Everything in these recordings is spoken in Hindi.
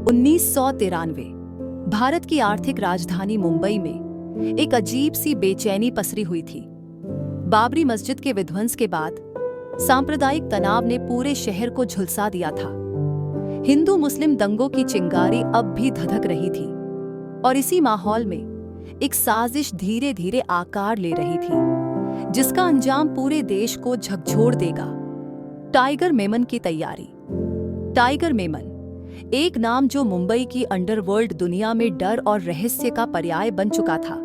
1993 भारत की आर्थिक राजधानी मुंबई में एक अजीब सी बेचैनी पसरी हुई थी। बाबरी मस्जिद के विध्वंस के बाद सांप्रदायिक तनाव ने पूरे शहर को झुलसा दिया था। हिंदू मुस्लिम दंगों की चिंगारी अब भी धधक रही थी और इसी माहौल में एक साजिश धीरे धीरे आकार ले रही थी, जिसका अंजाम पूरे देश को झकझोर देगा। टाइगर मेमन की तैयारी। टाइगर मेमन एक नाम जो मुंबई की अंडरवर्ल्ड दुनिया में डर और रहस्य का पर्याय बन चुका था।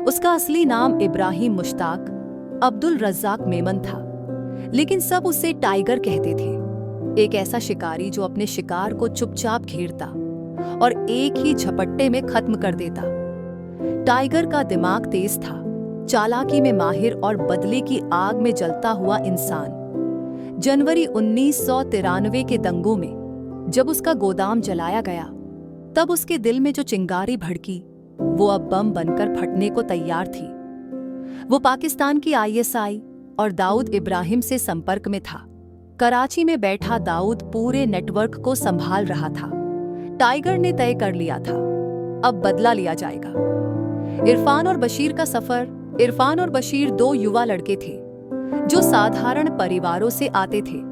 उसका असली नाम इब्राहिम मुश्ताक अब्दुल रज्जाक मेमन था, लेकिन सब उसे टाइगर कहते थे। एक ऐसा शिकारी जो अपने शिकार को चुपचाप घेरता और एक ही झपट्टे में खत्म कर देता। टाइगर का दिमाग तेज था, चालाकी में माहिर और बदले की आग में जलता हुआ इंसान। जनवरी 1993 के दंगों में जब उसका गोदाम जलाया गया, तब उसके दिल में जो चिंगारी भड़की वो अब बम बनकर फटने को तैयार थी। वो पाकिस्तान की ISI और दाऊद इब्राहिम से संपर्क में था। कराची में बैठा दाऊद पूरे नेटवर्क को संभाल रहा था। टाइगर ने तय कर लिया था, अब बदला लिया जाएगा। इरफान और बशीर का सफर। इरफान और बशीर दो युवा लड़के थे जो साधारण परिवारों से आते थे।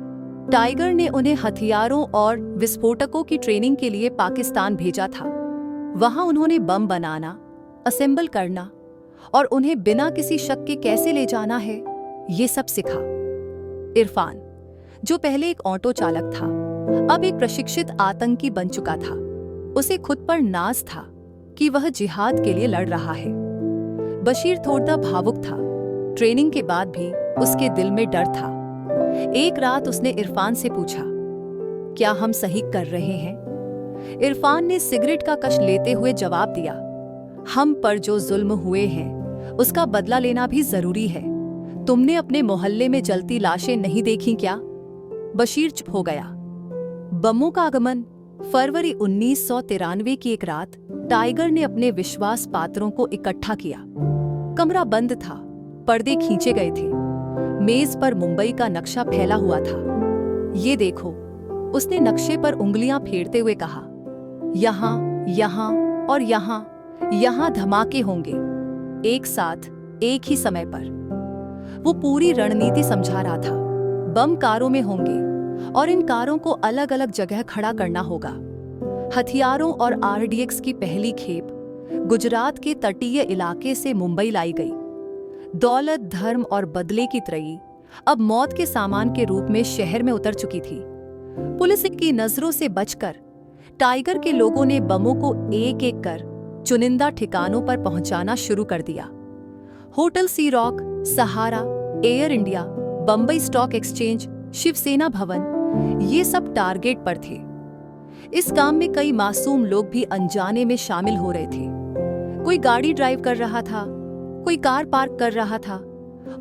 टाइगर ने उन्हें हथियारों और विस्फोटकों की ट्रेनिंग के लिए पाकिस्तान भेजा था। वहां उन्होंने बम बनाना, असेंबल करना और उन्हें बिना किसी शक के कैसे ले जाना है, ये सब सिखा। इरफान, जो पहले एक ऑटो चालक था, अब एक प्रशिक्षित आतंकी बन चुका था। उसे खुद पर नाज था कि वह जिहाद के लिए लड़ रहा है। बशीर थोड़ा भावुक था। ट्रेनिंग के बाद भी उसके दिल में डर था। एक रात उसने इरफान से पूछा, क्या हम सही कर रहे हैं? इरफान ने सिगरेट का कश लेते हुए जवाब दिया, हम पर जो जुल्म हुए हैं उसका बदला लेना भी जरूरी है। तुमने अपने मोहल्ले में जलती लाशें नहीं देखी क्या? बशीर चुप हो गया। बमों का आगमन। फरवरी 1993 की एक रात टाइगर ने अपने विश्वास पात्रों को इकट्ठा किया। कमरा बंद था, पर्दे खींचे गए थे, मेज पर मुंबई का नक्शा फैला हुआ था। ये देखो, उसने नक्शे पर उंगलियां फेरते हुए कहा, यहां, यहां और यहां धमाके होंगे, एक साथ, एक ही समय पर। वो पूरी रणनीति समझा रहा था। बम कारों में होंगे और इन कारों को अलग अलग जगह खड़ा करना होगा। हथियारों और RDX की पहली खेप गुजरात के तटीय इलाके से मुंबई लाई गई। दौलत, धर्म और बदले की त्रयी अब मौत के सामान के रूप में शहर में उतर चुकी थी। पुलिस की नजरों से बचकर टाइगर के लोगों ने बमों को एक एक कर चुनिंदा ठिकानों पर पहुंचाना शुरू कर दिया। Hotel sea rock, Sahara, air India, Bombay stock exchange, Shiv Sena Bhavan, ये सब टारगेट पर थे। इस काम में कई मासूम लोग भी अनजाने में शामिल हो रहे थे। कोई गाड़ी ड्राइव कर रहा था, कोई कार पार्क कर रहा था।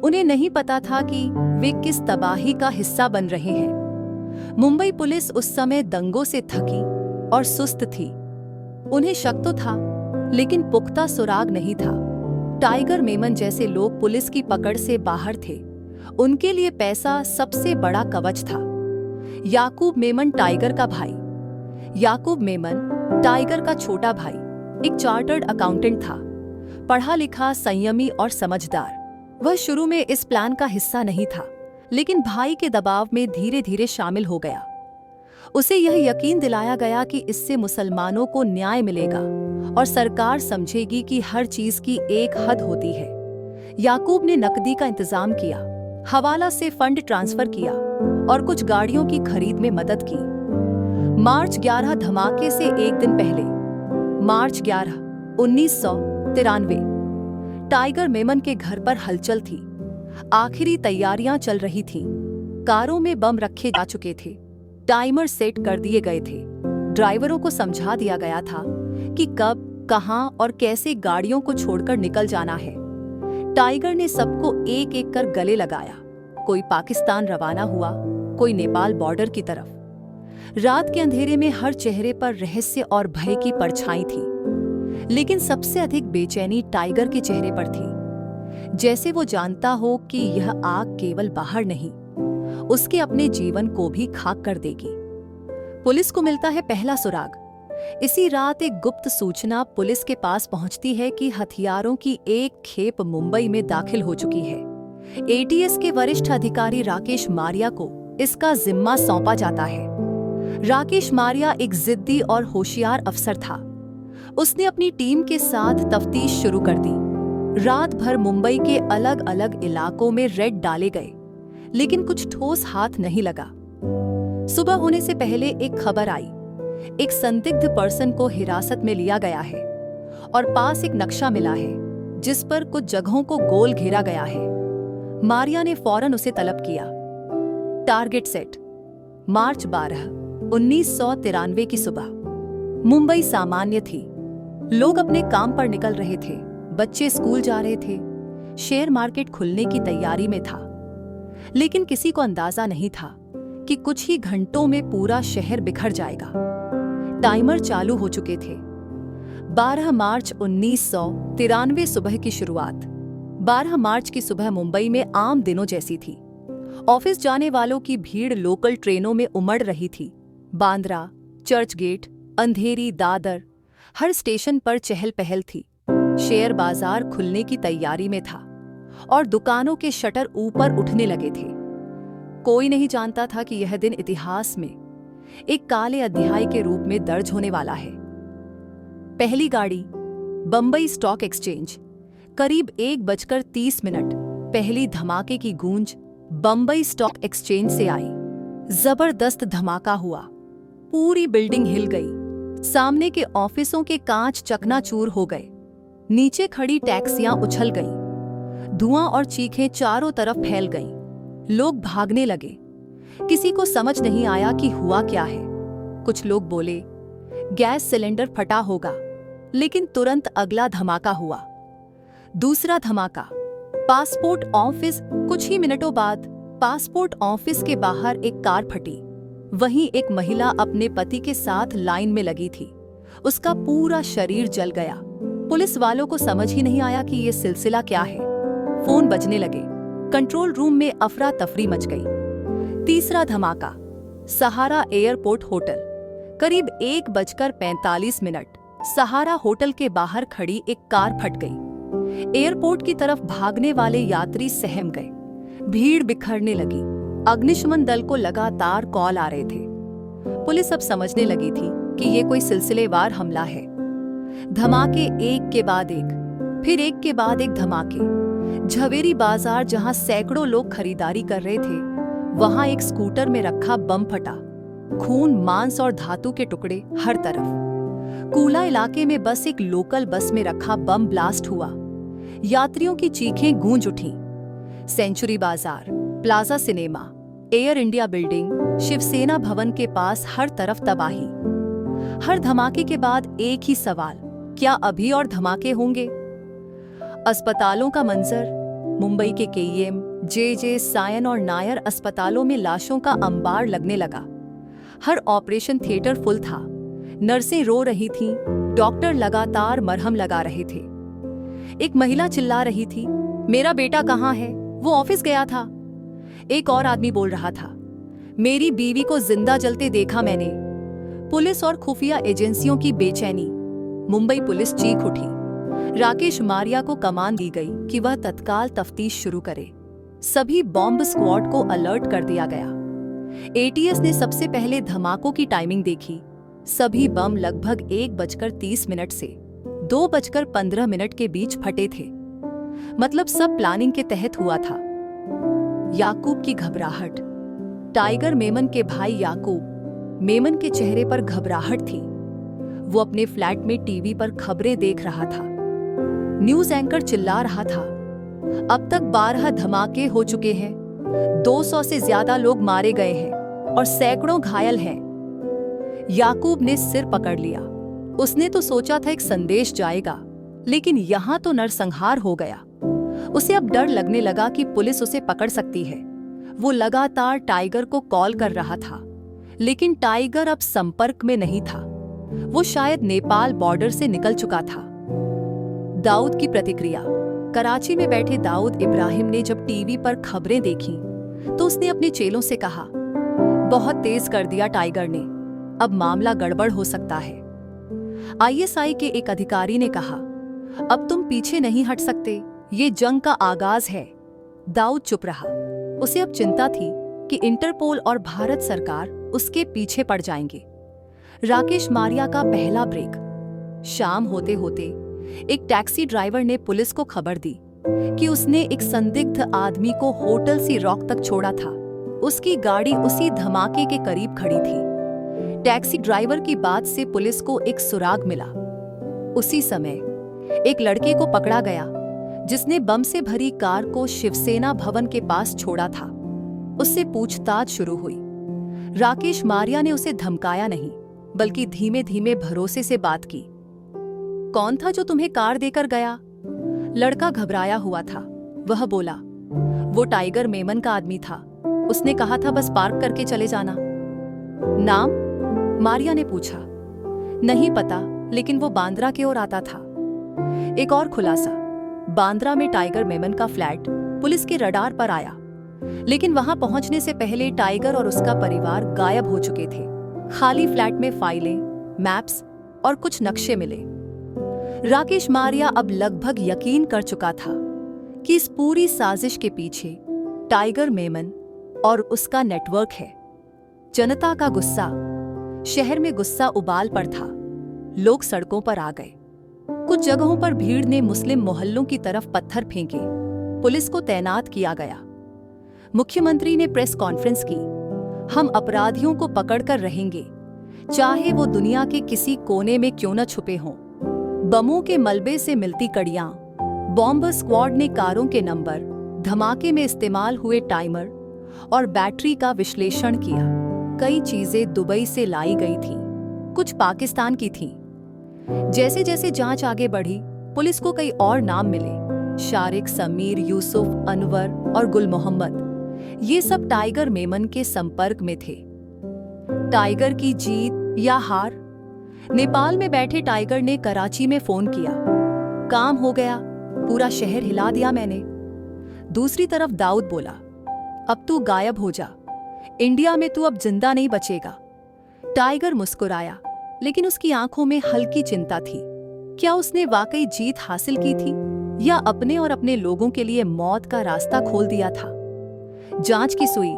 उन्हें नहीं पता था कि वे किस तबाही का हिस्सा बन रहे हैं। मुंबई पुलिस उस समय दंगों से थकी और सुस्त थी। उन्हें शक तो था, लेकिन पुख्ता सुराग नहीं था। टाइगर मेमन जैसे लोग पुलिस की पकड़ से बाहर थे। उनके लिए पैसा सबसे बड़ा कवच था। याकूब मेमन टाइगर का भाई। याकूब मेमन टाइगर का छोटा भाई एक चार्टर्ड अकाउंटेंट था, पढ़ा लिखा, संयमी और समझदार। वह शुरू में इस प्लान का हिस्सा नहीं था, लेकिन भाई के दबाव में धीरे धीरे शामिल हो गया। उसे यह यकीन दिलाया गया कि इससे मुसलमानों को न्याय मिलेगा और सरकार समझेगी कि हर चीज की एक हद होती है। याकूब ने नकदी का इंतजाम किया, हवाला से फंड ट्रांसफर किया और कुछ गाड़ियों की खरीद में मदद की। मार्च 11 धमाके से एक दिन पहले, मार्च 11, 1993, टाइगर मेमन के घर पर हलचल थी। आखिरी तैयारियां चल रही थीं। कारों में बम रखे जा चुके थे, टाइमर सेट कर दिए गए थे। ड्राइवरों को समझा दिया गया था कि कब, कहां और कैसे गाड़ियों को छोड़कर निकल जाना है। टाइगर ने सबको एक एक कर गले लगाया। कोई पाकिस्तान रवाना हुआ, कोई नेपाल बॉर्डर की तरफ। रात के अंधेरे में हर चेहरे पर रहस्य और भय की परछाई थी, लेकिन सबसे अधिक बेचैनी टाइगर के चेहरे पर थी। जैसे वो जानता हो कि यह आग केवल बाहर नहीं, उसके अपने जीवन को भी खाक कर देगी। पुलिस को मिलता है पहला सुराग। इसी रात एक गुप्त सूचना पुलिस के पास पहुंचती है कि हथियारों की एक खेप मुंबई में दाखिल हो चुकी है। एटीएस के वरिष्ठ अधिकारी राकेश मारिया को इसका जिम्मा सौंपा जाता है। राकेश मारिया एक जिद्दी और होशियार अफसर था। उसने अपनी टीम के साथ तफ्तीश शुरू कर दी। रात भर मुंबई के अलग अलग इलाकों में रेड डाले गए, लेकिन कुछ ठोस हाथ नहीं लगा। सुबह होने से पहले एक खबर आई, एक संदिग्ध पर्सन को हिरासत में लिया गया है और पास एक नक्शा मिला है जिस पर कुछ जगहों को गोल घेरा गया है। मारिया ने फौरन उसे तलब किया। Target set. मार्च 12, 1993 की सुबह। मुंबई सामान्य थी। लोग अपने काम पर निकल रहे थे, बच्चे स्कूल जा रहे थे, शेयर मार्केट खुलने की तैयारी में था। लेकिन किसी को अंदाजा नहीं था कि कुछ ही घंटों में पूरा शहर बिखर जाएगा। टाइमर चालू हो चुके थे। 12 मार्च 1993 सुबह की शुरुआत। 12 मार्च की सुबह मुंबई में आम दिनों जैसी थी। ऑफिस जाने वालों की भीड़ लोकल ट्रेनों में उमड़ रही थी। बांद्रा, चर्च गेट, अंधेरी, दादर, हर स्टेशन पर चहल पहल थी। शेयर बाजार खुलने की तैयारी में था और दुकानों के शटर ऊपर उठने लगे थे। कोई नहीं जानता था कि यह दिन इतिहास में एक काले अध्याय के रूप में दर्ज होने वाला है। पहली गाड़ी बंबई स्टॉक एक्सचेंज। करीब 1:30 पहली धमाके की गूंज बंबई स्टॉक एक्सचेंज से आई। जबरदस्त धमाका हुआ। पूरी बिल्डिंग हिल गई। सामने के ऑफिसों के कांच चकनाचूर हो गए। नीचे खड़ी टैक्सियां उछल गईं। धुआं और चीखें चारों तरफ फैल गईं। लोग भागने लगे। किसी को समझ नहीं आया कि हुआ क्या है। कुछ लोग बोले गैस सिलेंडर फटा होगा, लेकिन तुरंत अगला धमाका हुआ। दूसरा धमाका पासपोर्ट ऑफिस। कुछ ही मिनटों बाद पासपोर्ट ऑफिस के बाहर एक कार फटी। वहीं एक महिला अपने पति के साथ लाइन में लगी थी। उसका पूरा शरीर जल गया। पुलिस वालों को समझ ही नहीं आया कि ये सिलसिला क्या है। फोन बजने लगे। कंट्रोल रूम में अफरा तफरी मच गई। तीसरा धमाका सहारा एयरपोर्ट होटल। करीब 1:45 सहारा होटल के बाहर खड़ी एक कार फट गई। एयरपोर्ट की तरफ भागने वाले यात्री सहम गए। भीड़ बिखरने लगी। अग्निशमन दल को लगातार कॉल आ रहे थे। पुलिस अब समझने लगी थी कि ये कोई सिलसिलेवार हमला है। धमाके एक के बाद एक, फिर एक के बाद एक धमाके। झवेरी बाजार, जहां सैकड़ों लोग खरीदारी कर रहे थे, वहां एक स्कूटर में रखा बम फटा। खून, मांस और धातु के टुकड़े हर तरफ। कूला इलाके में बस एक लोकल बस में रखा बम ब्लास्ट हुआ। यात्रियों की चीखें गूंज उठीं। Century Bazaar, plaza cinema, air India building, Shiv Sena Bhavan के पास हर तरफ तबाही। हर धमाके के बाद एक ही सवाल, क्या अभी और धमाके होंगे? अस्पतालों का मंजर। मुंबई के केईएम, जेजे, सायन और नायर अस्पतालों में लाशों का अंबार लगने लगा। हर ऑपरेशन थिएटर फुल था। नर्सें रो रही थीं, डॉक्टर लगातार मरहम लगा रहे थे। एक महिला चिल्ला रही थी, मेरा बेटा कहाँ है? वो ऑफिस गया था। एक और आदमी बोल रहा था, मेरी बीवी को जिंदा जलते देखा मैंने। पुलिस और खुफिया एजेंसियों की बेचैनी। मुंबई पुलिस चीख उठी। राकेश मारिया को कमान दी गई कि वह तत्काल तफ्तीश शुरू करे। सभी बॉम्ब स्क्वाड को अलर्ट कर दिया गया। एटीएस ने सबसे पहले धमाकों की टाइमिंग देखी। सभी बम लगभग 1:30 से 2:15 के बीच फटे थे। मतलब सब प्लानिंग के तहत हुआ था। याकूब की घबराहट। टाइगर मेमन के भाई याकूब मेमन के चेहरे पर घबराहट थी। वो अपने फ्लैट में टीवी पर खबरें देख रहा था। न्यूज एंकर चिल्ला रहा था, अब तक 12 धमाके हो चुके हैं, 200 से ज्यादा लोग मारे गए हैं और सैकड़ों घायल हैं। याकूब ने सिर पकड़ लिया। उसने तो सोचा था एक संदेश जाएगा, लेकिन यहां तो नरसंहार हो गया। उसे अब डर लगने लगा कि पुलिस उसे पकड़ सकती है। वो लगातार टाइगर को कॉल कर रहा था, लेकिन टाइगर अब संपर्क में नहीं था। वो शायद नेपाल बॉर्डर से निकल चुका था। दाऊद की प्रतिक्रिया। कराची में बैठे दाऊद इब्राहिम ने जब टीवी पर खबरें देखी तो उसने अपने चेलों से कहा, बहुत तेज कर दिया टाइगर ने, अब मामला गड़बड़ हो सकता है। आईएसआई के एक अधिकारी ने कहा, अब तुम पीछे नहीं हट सकते, ये जंग का आगाज है। दाऊद चुप रहा। उसे अब चिंता थी कि इंटरपोल और भारत सरकार उसके पीछे पड़ जाएंगे। राकेश मारिया का पहला ब्रेक। शाम होते होते एक टैक्सी ड्राइवर ने पुलिस को खबर दी कि उसने एक संदिग्ध आदमी को होटल सी रॉक तक छोड़ा था। उसकी गाड़ी उसी धमाके के करीब खड़ी थी। टैक्सी ड्राइवर की बात से पुलिस को एक सुराग मिला। उसी समय एक लड़के को पकड़ा गया जिसने बम से भरी कार को शिवसेना भवन के पास छोड़ा था। उससे पूछताछ शुरू हुई। राकेश मारिया ने उसे धमकाया नहीं, बल्कि धीमे धीमे भरोसे से बात की। कौन था जो तुम्हें कार देकर गया? लड़का घबराया हुआ था। वह बोला, वो टाइगर मेमन का आदमी था। उसने कहा था बस पार्क करके चले जाना। नाम? मारिया ने पूछा। नहीं पता, लेकिन वो बांद्रा की ओर आता था। एक और खुलासा, बांद्रा में टाइगर मेमन का फ्लैट पुलिस के रडार पर आया, लेकिन वहां पहुंचने से पहले टाइगर और उसका परिवार गायब हो चुके थे। खाली फ्लैट में फाइलें, मैप्स और कुछ नक्शे मिले। राकेश मारिया अब लगभग यकीन कर चुका था कि इस पूरी साजिश के पीछे टाइगर मेमन और उसका नेटवर्क है। जनता का गुस्सा, शहर में गुस्सा उबाल पर था। लोग सड़कों पर आ गए। कुछ जगहों पर भीड़ ने मुस्लिम मोहल्लों की तरफ पत्थर फेंके। पुलिस को तैनात किया गया। मुख्यमंत्री ने प्रेस कॉन्फ्रेंस की। हम अपराधियों को पकड़कर रहेंगे, चाहे वो दुनिया के किसी कोने में क्यों न छुपे हों। बमों के मलबे से मिलती कड़ियां, बॉम्ब स्क्वाड ने कारों के नंबर, धमाके में इस्तेमाल हुए टाइमर और बैटरी का विश्लेषण किया। कई चीजें दुबई से लाई गई थीं, कुछ पाकिस्तान की थीं। जैसे जैसे जांच आगे बढ़ी, पुलिस को कई और नाम मिले। शारिक, समीर, यूसुफ, अनवर और गुल मोहम्मद, ये सब टाइगर मेमन के संपर्क में थे। टाइगर की जीत या हार? नेपाल में बैठे टाइगर ने कराची में फोन किया, काम हो गया, पूरा शहर हिला दिया मैंने। दूसरी तरफ दाऊद बोला, अब तू गायब हो जा, इंडिया में तू अब जिंदा नहीं बचेगा। टाइगर मुस्कुराया, लेकिन उसकी आंखों में हल्की चिंता थी। क्या उसने वाकई जीत हासिल की थी या अपने और अपने लोगों के लिए मौत का रास्ता खोल दिया था? जांच की सुई।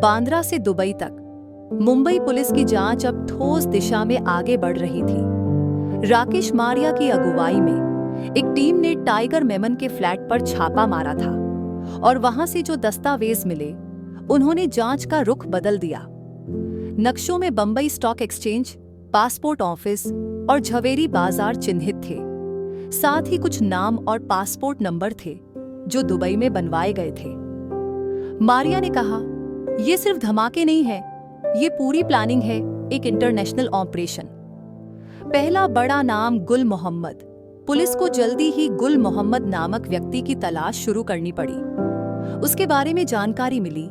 बांद्रा से दुबई तक मुंबई पुलिस की जांच अब ठोस दिशा में आगे बढ़ रही थी। राकेश मारिया की अगुवाई में एक टीम ने टाइगर मेमन के फ्लैट पर छापा मारा था और वहां से जो दस्तावेज मिले, उन्होंने जांच का रुख बदल दिया। नक्शों में Bambai stock exchange, passport office और झवेरी बाजार चिन्हित थे। साथ ही कुछ नाम और पासपोर्ट नंबर थे जो दुबई में बनवाए गए थे। मारिया ने कहा, यह सिर्फ धमाके नहीं है, ये पूरी प्लानिंग है, एक इंटरनेशनल ऑपरेशन। पहला बड़ा नाम गुल मोहम्मद। पुलिस को जल्दी ही गुल मोहम्मद नामक व्यक्ति की तलाश शुरू करनी पड़ी। उसके बारे में जानकारी मिली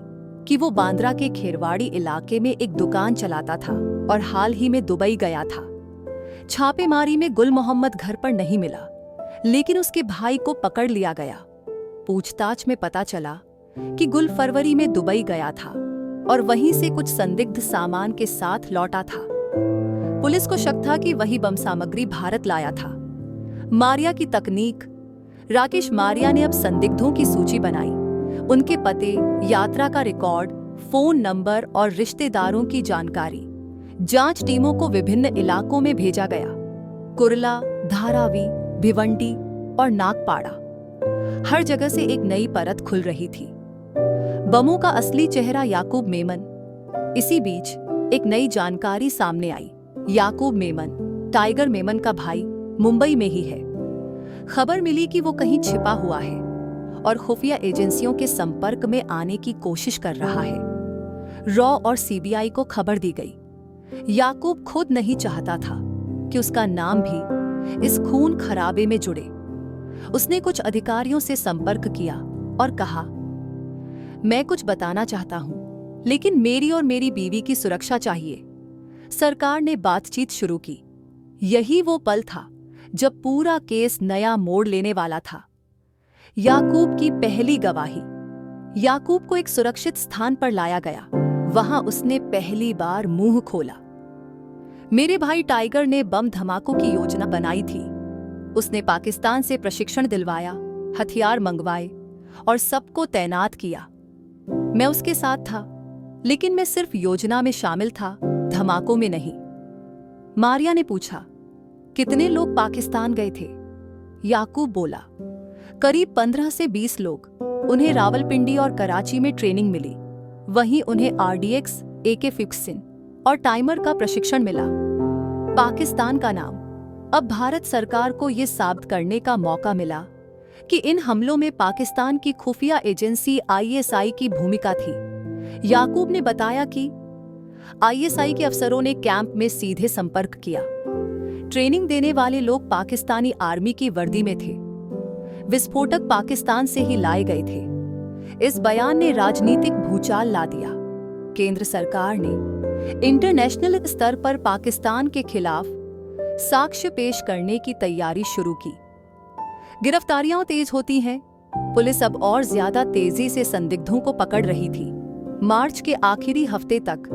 कि वो बांद्रा के खेरवाड़ी इलाके में एक दुकान चलाता था और हाल ही में दुबई गया था। छापेमारी में गुल मोहम्मद घर पर नहीं मिला, लेकिन उसके भाई को पकड़ लिया गया। पूछताछ में पता चला कि गुल फरवरी में दुबई गया था और वहीं से कुछ संदिग्ध सामान के साथ लौटा था। पुलिस को शक था कि वही बम सामग्री भारत लाया था। मारिया की तकनीक। राकेश मारिया ने अब संदिग्धों की सूची बनाई। उनके पते, यात्रा का रिकॉर्ड, फोन नंबर और रिश्तेदारों की जानकारी। जांच टीमों को विभिन्न इलाकों में भेजा गया। कुरला, धारावी, भिवंडी और नागपाड़ा। हर जगह से एक नई परत खुल रही थी। बमों का असली चेहरा याकूब मेमन। इसी बीच एक नई जानकारी सामने आई। याकूब मेमन, टाइगर मेमन का भाई, मुंबई में ही है। खबर मिली कि वो कहीं छिपा हुआ है और खुफिया एजेंसियों के संपर्क में आने की कोशिश कर रहा है। रॉ और सीबीआई को खबर दी गई। याकूब खुद नहीं चाहता था कि उसका नाम भी इस खून खराबे में जुड़े। उसने कुछ अधिकारियों से संपर्क किया और कहा, मैं कुछ बताना चाहता हूं, लेकिन मेरी और मेरी बीवी की सुरक्षा चाहिए। सरकार ने बातचीत शुरू की। यही वो पल था जब पूरा केस नया मोड़ लेने वाला था। याकूब की पहली गवाही। याकूब को एक सुरक्षित स्थान पर लाया गया। वहां उसने पहली बार मुंह खोला। मेरे भाई टाइगर ने बम धमाकों की योजना बनाई थी। उसने पाकिस्तान से प्रशिक्षण दिलवाया, हथियार मंगवाए और सबको तैनात किया। मैं उसके साथ था, लेकिन मैं सिर्फ योजना में शामिल था, धमाकों में नहीं। मारिया ने पूछा, कितने लोग पाकिस्तान गए थे? याकूब बोला, करीब 15 से 20 लोग। उन्हें रावलपिंडी और कराची में ट्रेनिंग मिली। वहीं उन्हें RDX, AK-15 और टाइमर का प्रशिक्षण मिला। पाकिस्तान का नाम। अब भारत सरकार को यह साबित करने का मौका मिला कि इन हमलों में पाकिस्तान की खुफिया एजेंसी ISI की भूमिका थी। याकूब ने बताया कि ISI के अफसरों ने कैंप में सीधे संपर्क किया। ट्रेनिंग देने वाले लोग पाकिस्तानी आर्मी की वर्दी में थे। विस्फोटक पाकिस्तान से ही लाए गए थे। इस बयान ने राजनीतिक भूचाल ला दिया। केंद्र सरकार ने इंटरनेशनल स्तर पर पाकिस्तान के खिलाफ साक्ष्य पेश करने की तैयारी शुरू की। गिरफ्तारियां तेज होती हैं। पुलिस अब और ज्यादा तेजी से संदिग्धों को पकड़ रही थी। मार्च के आखिरी हफ्ते तक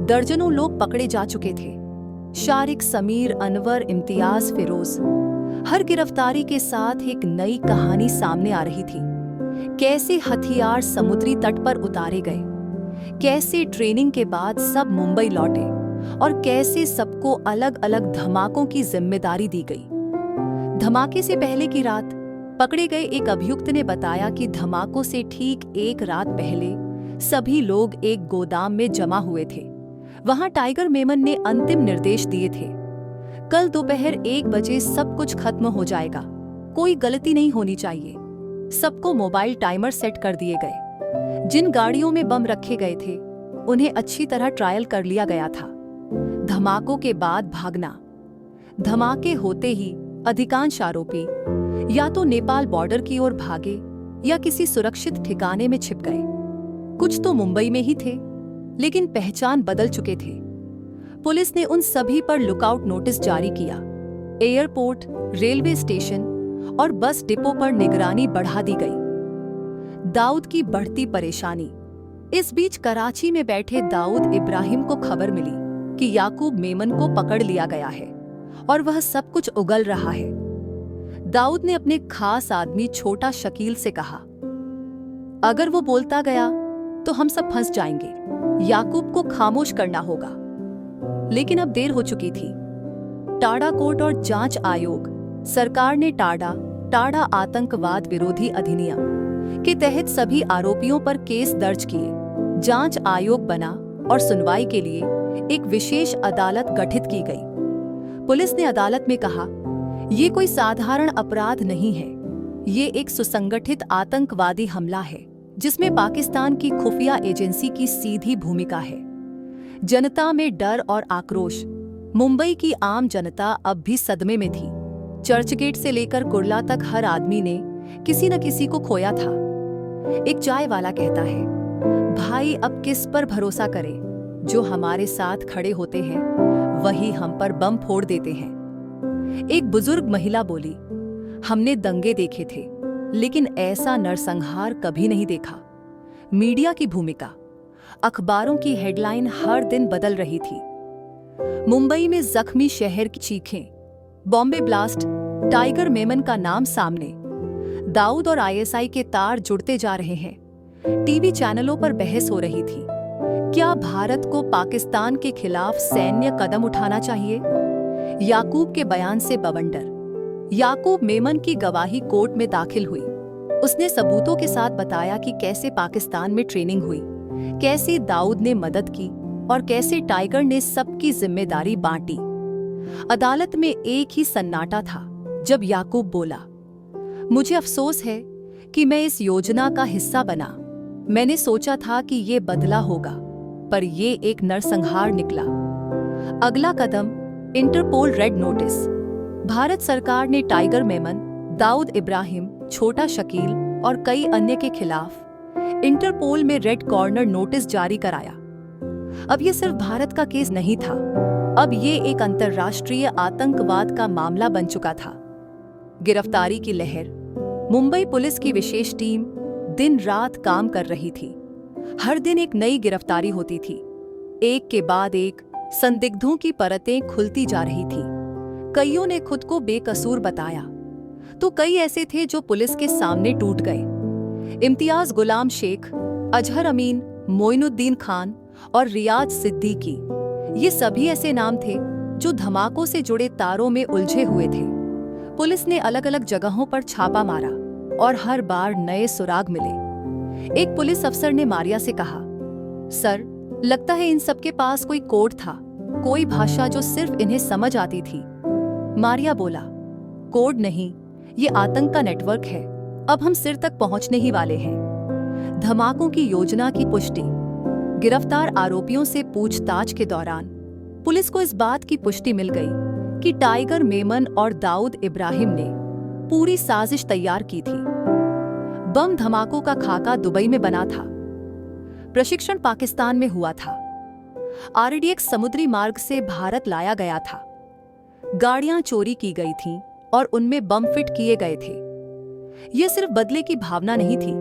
दर्जनों लोग पकड़े जा चुके थे। शारिक, समीर, अनवर, इम्तियाज, फिरोज। हर गिरफ्तारी के साथ एक नई कहानी सामने आ रही थी। कैसे हथियार समुद्री तट पर उतारे गए, कैसे ट्रेनिंग के बाद सब मुंबई लौटे और कैसे सबको अलग अलग धमाकों की जिम्मेदारी दी गई। धमाके से पहले की रात पकड़े गए एक अभियुक्त ने बताया कि धमाकों से ठीक एक रात पहले सभी लोग एक गोदाम में जमा हुए थे। वहां टाइगर मेमन ने अंतिम निर्देश दिए थे, कल दोपहर 1 बजे सब कुछ खत्म हो जाएगा, कोई गलती नहीं होनी चाहिए। सबको मोबाइल टाइमर सेट कर दिए गए। जिन गाड़ियों में बम रखे गए थे उन्हें अच्छी तरह ट्रायल कर लिया गया था। धमाकों के बाद भागना। धमाके होते ही अधिकांश आरोपी या तो नेपाल बॉर्डर की ओर भागे या किसी सुरक्षित ठिकाने में छिप गए। कुछ तो मुंबई में ही थे, लेकिन पहचान बदल चुके थे। पुलिस ने उन सभी पर लुकआउट नोटिस जारी किया। एयरपोर्ट, रेलवे स्टेशन और बस डिपो पर निगरानी बढ़ा दी गई। दाऊद की बढ़ती परेशानी। इस बीच कराची में बैठे दाऊद इब्राहिम को खबर मिली कि याकूब मेमन को पकड़ लिया गया है और वह सब कुछ उगल रहा है। दाऊद ने अपने खास आदमी छोटा शकील से कहा, अगर वो बोलता गया तो हम सब फंस जाएंगे। याकूब को खामोश करना होगा। लेकिन अब देर हो चुकी थी। टाडा कोर्ट और जांच आयोग। सरकार ने टाडा आतंकवाद विरोधी अधिनियम के तहत सभी आरोपियों पर केस दर्ज किए। जांच आयोग बना और सुनवाई के लिए एक विशेष अदालत गठित की गई। पुलिस ने अदालत में कहा, ये कोई साधारण अपराध नहीं है, ये एक सुसंगठित आतंकवादी हमला है जिसमें पाकिस्तान की खुफिया एजेंसी की सीधी भूमिका है। जनता में डर और आक्रोश। मुंबई की आम जनता अब भी सदमे में थी। चर्चगेट से लेकर कुर्ला तक हर आदमी ने किसी न किसी को खोया था। एक चाय वाला कहता है, भाई अब किस पर भरोसा करें? जो हमारे साथ खड़े होते हैं वही हम पर बम फोड़ देते हैं। एक बुजुर्ग महिला बोली, हमने दंगे देखे थे लेकिन ऐसा नरसंहार कभी नहीं देखा। मीडिया की भूमिका। अखबारों की हेडलाइन हर दिन बदल रही थी। मुंबई में जख्मी शहर की चीखें, बॉम्बे ब्लास्ट, टाइगर मेमन का नाम सामने, दाऊद और ISI के तार जुड़ते जा रहे हैं। टीवी चैनलों पर बहस हो रही थी, क्या भारत को पाकिस्तान के खिलाफ सैन्य कदम उठाना चाहिए? याकूब के बयान से बवंडर। याकूब मेमन की गवाही कोर्ट में दाखिल हुई। उसने सबूतों के साथ बताया कि कैसे पाकिस्तान में ट्रेनिंग हुई, कैसे दाऊद ने मदद की और कैसे टाइगर ने सबकी जिम्मेदारी बांटी। अदालत में एक ही सन्नाटा था जब याकूब बोला, मुझे अफसोस है कि मैं इस योजना का हिस्सा बना। मैंने सोचा था कि ये बदला होगा, पर ये एक नरसंहार निकला। अगला कदम, इंटरपोल रेड नोटिस। भारत सरकार ने टाइगर मेमन, दाऊद इब्राहिम, छोटा शकील और कई अन्य के खिलाफ इंटरपोल में रेड कॉर्नर नोटिस जारी कराया। अब ये सिर्फ भारत का केस नहीं था, अब ये एक अंतर्राष्ट्रीय आतंकवाद का मामला बन चुका था। गिरफ्तारी की लहर। मुंबई पुलिस की विशेष टीम दिन रात काम कर रही थी। हर दिन एक नई गिरफ्तारी होती थी। एक के बाद एक संदिग्धों की परतें खुलती जा रही थी। कईयों ने खुद को बेकसूर बताया, तो कई ऐसे थे जो पुलिस के सामने टूट गए। इम्तियाज गुलाम शेख, अजहर अमीन, मोइनुद्दीन खान और रियाज सिद्दीकी, ये सभी ऐसे नाम थे जो धमाकों से जुड़े तारों में उलझे हुए थे। पुलिस ने अलग अलग जगहों पर छापा मारा और हर बार नए सुराग मिले। एक पुलिस अफसर ने मारिया से कहा, सर, लगता है इन सबके पास कोई कोड था, कोई भाषा जो सिर्फ इन्हें समझ आती थी। मारिया बोला, कोड नहीं, ये आतंक का नेटवर्क है। अब हम सिर तक पहुंचने ही वाले हैं। धमाकों की योजना की पुष्टि। गिरफ्तार आरोपियों से पूछताछ के दौरान पुलिस को इस बात की पुष्टि मिल गई कि टाइगर मेमन और दाऊद इब्राहिम ने पूरी साजिश तैयार की थी। बम धमाकों का खाका दुबई में बना था। प्रशिक्षण पाकिस्तान में हुआ था। आरडीएक्स समुद्री मार्ग से भारत लाया गया था। गाड़ियां चोरी की गई थीं और उनमें बम फिट किए गए थे। यह सिर्फ बदले की भावना नहीं थी,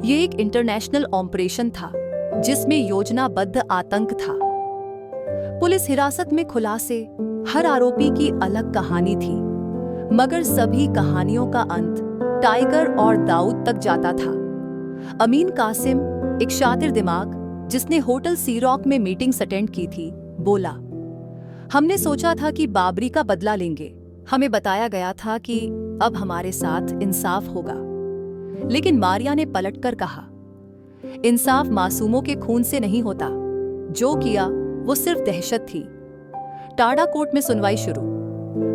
ये एक इंटरनेशनल ऑपरेशन था जिसमें योजनाबद्ध आतंक था। पुलिस हिरासत में खुलासे, हर आरोपी की अलग कहानी थी, मगर सभी कहानियों का अंत टाइगर और दाऊद तक जाता था। अमीन कासिम, एक शातिर दिमाग जिसने होटल सी रॉक में मीटिंग्स अटेंड की थी, बोला, हमने सोचा था कि बाबरी का बदला लेंगे। हमें बताया गया था कि अब हमारे साथ इंसाफ होगा। लेकिन मारिया ने पलटकर कहा, इंसाफ मासूमों के खून से नहीं होता। जो किया वो सिर्फ दहशत थी। टाडा कोर्ट में सुनवाई शुरू।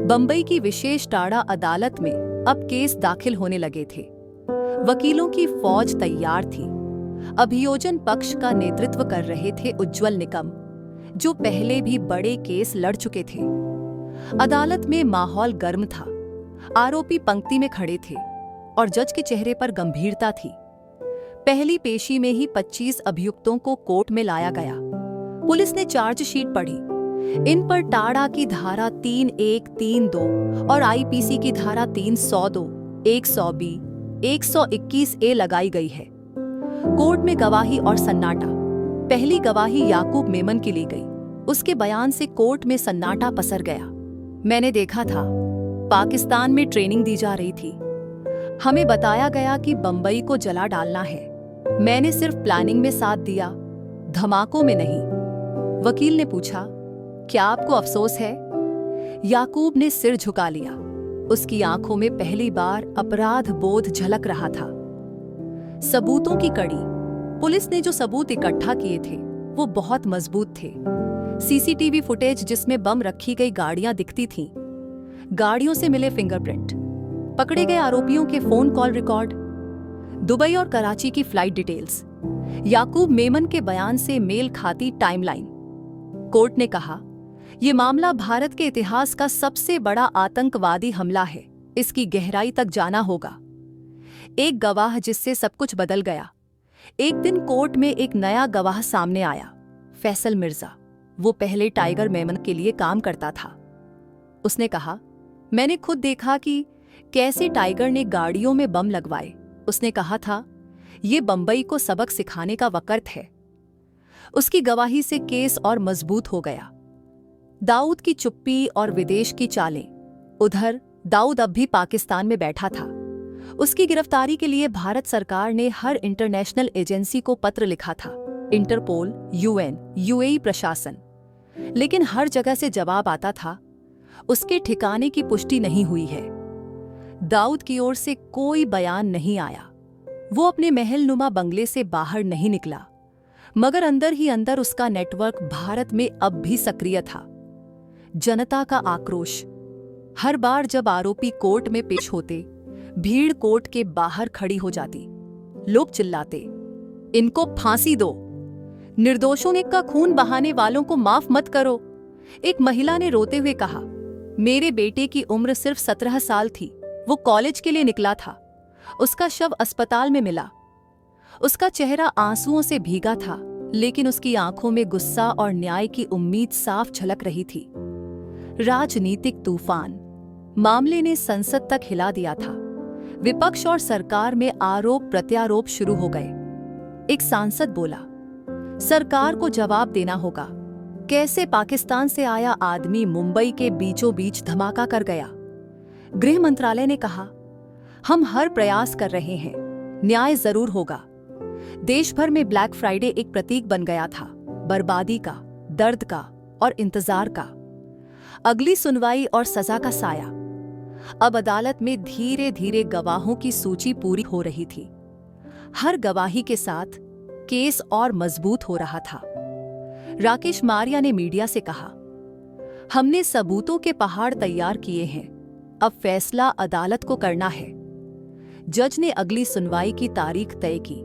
बंबई की विशेष टाडा अदालत में अब केस दाखिल होने लगे थे। वकीलों की फौज तैयार थी। अभियोजन पक्ष का नेतृत्व कर रहे थे उज्ज्वल निकम, जो पहले भी बड़े केस लड़ चुके थे। अदालत में माहौल गर्म था। आरोपी पंक्ति में खड़े थे और जज के चेहरे पर गंभीरता थी। पहली पेशी में ही 25 अभियुक्तों को कोर्ट में लाया गया। पुलिस ने चार्जशीट पढ़ी। इन पर टाडा की धारा 3132 और आईपीसी की धारा 302, 100B, 121A लगाई गई है। कोर्ट में गवाही और सन्नाटा। पहली गवाही याकूब मेमन की ली गई। उसके बयान से कोर्ट में सन्नाटा पसर गया। मैंने देखा था, पाकिस्तान में ट्रेनिंग दी जा रही थी। हमें बताया गया कि बंबई को जला डालना है। मैंने सिर्फ प्लानिंग में साथ दिया, धमाकों में नहीं। वकील ने पूछा, क्या आपको अफसोस है? याकूब ने सिर झुका लिया। उसकी आंखों में पहली बार अपराध बोध झलक रहा था। सबूतों की कड़ी। पुलिस ने जो सबूत इकट्ठा किए थे वो बहुत मजबूत थे। सीसीटीवी फुटेज जिसमें बम रखी गई गाड़ियां दिखती थीं, गाड़ियों से मिले फिंगरप्रिंट, पकड़े गए आरोपियों के फोन कॉल रिकॉर्ड, दुबई और कराची की फ्लाइट डिटेल्स, याकूब मेमन के बयान से मेल खाती टाइमलाइन। कोर्ट ने कहा, यह मामला भारत के इतिहास का सबसे बड़ा आतंकवादी हमला है। इसकी गहराई तक जाना होगा। एक गवाह जिससे सब कुछ बदल गया। एक दिन कोर्ट में एक नया गवाह सामने आया, फैसल मिर्जा। वो पहले टाइगर मेमन के लिए काम करता था। उसने कहा, मैंने खुद देखा कि कैसे टाइगर ने गाड़ियों में बम लगवाए। उसने कहा था, ये बंबई को सबक सिखाने का वक्त है। उसकी गवाही से केस और मजबूत हो गया। दाऊद की चुप्पी और विदेश की चालें। उधर दाऊद अब भी पाकिस्तान में बैठा था। उसकी गिरफ्तारी के लिए भारत सरकार ने हर इंटरनेशनल एजेंसी को पत्र लिखा था, इंटरपोल, यूएन, यूएई प्रशासन। लेकिन हर जगह से जवाब आता था, उसके ठिकाने की पुष्टि नहीं हुई है। दाऊद की ओर से कोई बयान नहीं आया। वो अपने महलनुमा बंगले से बाहर नहीं निकला, मगर अंदर ही अंदर उसका नेटवर्क भारत में अब भी सक्रिय था। जनता का आक्रोश। हर बार जब आरोपी कोर्ट में पेश होते, भीड़ कोर्ट के बाहर खड़ी हो जाती। लोग चिल्लाते, इनको फांसी दो, निर्दोषों का खून बहाने वालों को माफ मत करो। एक महिला ने रोते हुए कहा, मेरे बेटे की उम्र सिर्फ 17 साल थी। वो कॉलेज के लिए निकला था। उसका शव अस्पताल में मिला। उसका चेहरा आंसुओं से भीगा था, लेकिन उसकी आंखों में गुस्सा और न्याय की उम्मीद साफ झलक रही थी। राजनीतिक तूफान। मामले ने संसद तक हिला दिया था। विपक्ष और सरकार में आरोप प्रत्यारोप शुरू हो गए। एक सांसद बोला, सरकार को जवाब देना होगा। कैसे पाकिस्तान से आया आदमी मुंबई के बीचों बीच धमाका कर गया। गृह मंत्रालय ने कहा, हम हर प्रयास कर रहे हैं, न्याय जरूर होगा। देश भर में ब्लैक फ्राइडे एक प्रतीक बन गया था, बर्बादी का, दर्द का और इंतजार का। अगली सुनवाई और सजा का साया। अब अदालत में धीरे धीरे गवाहों की सूची पूरी हो रही थी। हर गवाही के साथ केस और मजबूत हो रहा था। राकेश मारिया ने मीडिया से कहा, हमने सबूतों के पहाड़ तैयार किए हैं, अब फैसला अदालत को करना है। जज ने अगली सुनवाई की तारीख तय की,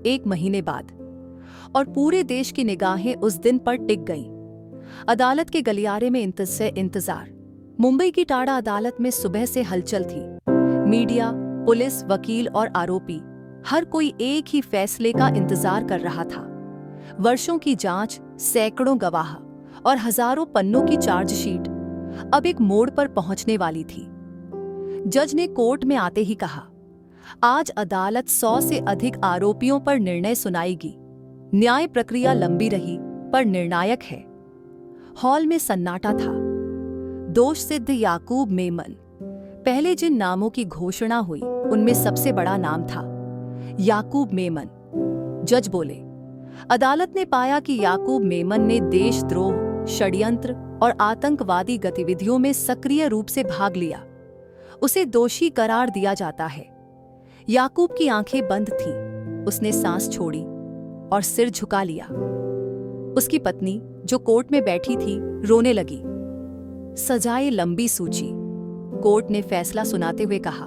1 महीने बाद, और पूरे देश की निगाहें उस दिन पर टिक गईं। अदालत के गलियारे में इंतजार। मुंबई की टाडा अदालत में सुबह से हलचल थी। मीडिया, पुलिस, वकील और आरोपी, हर कोई एक ही फैसले का इंतजार कर रहा था। वर्षों की जांच, सैकड़ों गवाह और हजारों पन्नों की चार्जशीट अब एक मोड़ पर पहुंचने वाली थी। जज ने कोर्ट में आते ही कहा, आज अदालत 100 से अधिक आरोपियों पर निर्णय सुनाएगी। न्याय प्रक्रिया लंबी रही पर निर्णायक है। हॉल में सन्नाटा था। दोष सिद्ध याकूब मेमन। पहले जिन नामों की घोषणा हुई उनमें सबसे बड़ा नाम था याकूब मेमन। जज बोले, अदालत ने पाया कि याकूब मेमन ने देशद्रोह, षड्यंत्र और आतंकवादी गतिविधियों में सक्रिय रूप से भाग लिया। उसे दोषी करार दिया जाता है। याकूब की आंखें बंद थीं। उसने सांस छोड़ी और सिर झुका लिया। उसकी पत्नी, जो कोर्ट में बैठी थी, रोने लगी। सजाए लंबी सूची। कोर्ट ने फैसला सुनाते हुए कहा,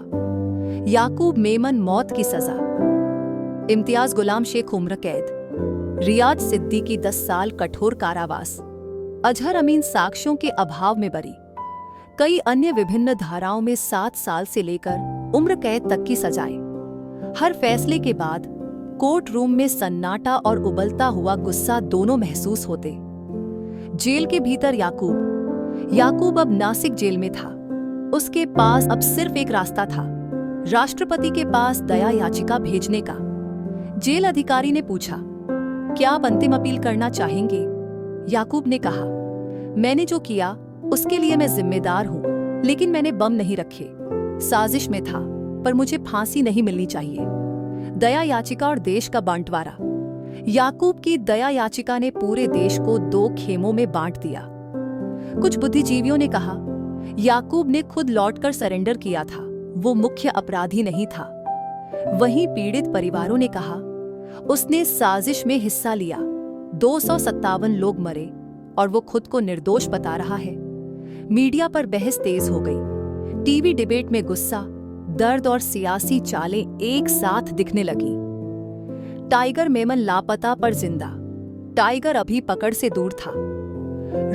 याकूब मेमन मौत की सजा। इम्तियाज गुलाम शेख उम्र कैद। रियाज सिद्दीकी 10 साल कठोर कारावास। अजहर अमीन साक्ष्यों के अभाव में बरी। कई अन्य विभिन्न धाराओं में 7 साल से लेकर उम्र कैद तक की सजाएं। हर फैसले के बाद कोर्ट रूम में सन्नाटा और उबलता हुआ गुस्सा दोनों महसूस होते। जेल के भीतर याकूब अब नासिक जेल में था। उसके पास अब सिर्फ एक रास्ता था, राष्ट्रपति के पास दया याचिका भेजने का। जेल अधिकारी ने पूछा, क्या आप अंतिम अपील करना चाहेंगे? याकूब ने कहा, मैंने जो किया उसके लिए मैं जिम्मेदार हूं, लेकिन मैंने बम नहीं रखे। साजिश में था, पर मुझे फांसी नहीं मिलनी चाहिए। दया याचिका और देश का बांटवारा। याकूब की दया याचिका ने पूरे देश को 2 खेमों में बांट दिया। कुछ बुद्धिजीवियों ने कहा, याकूब ने खुद लौटकर सरेंडर किया था, वो मुख्य अपराधी नहीं था। वहीं पीड़ित परिवारों ने कहा, उसने साजिश में हिस्सा लिया। 257 लोग मरे और वो खुद को निर्दोष बता रहा है। मीडिया पर बहस तेज हो गई। टीवी डिबेट में गुस्सा, दर्द और सियासी चालें एक साथ दिखने लगी। टाइगर मेमन लापता पर जिंदा। टाइगर अभी पकड़ से दूर था।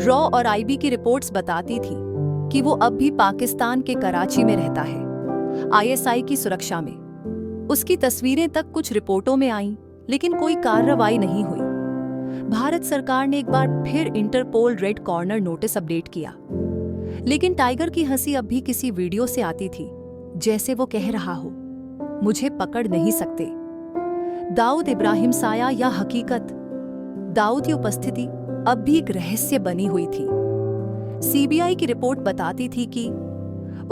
रॉ और आईबी की रिपोर्ट्स बताती थी कि वो अब भी पाकिस्तान के कराची में रहता है, आईएसआई की सुरक्षा में। उसकी तस्वीरें तक कुछ रिपोर्टों में आईं, लेकिन कोई कार्रवाई नहीं हुई। भारत सरकार ने एक बार फिर Interpol red corner notice update किया, लेकिन टाइगर की हंसी अब भी किसी वीडियो से आती थी, जैसे वो कह रहा हो, मुझे पकड़ नहीं सकते। दाऊद इब्राहिम साया या हकीकत? दाऊद की उपस्थिति अब भी एक रहस्य बनी हुई थी। सीबीआई की रिपोर्ट बताती थी कि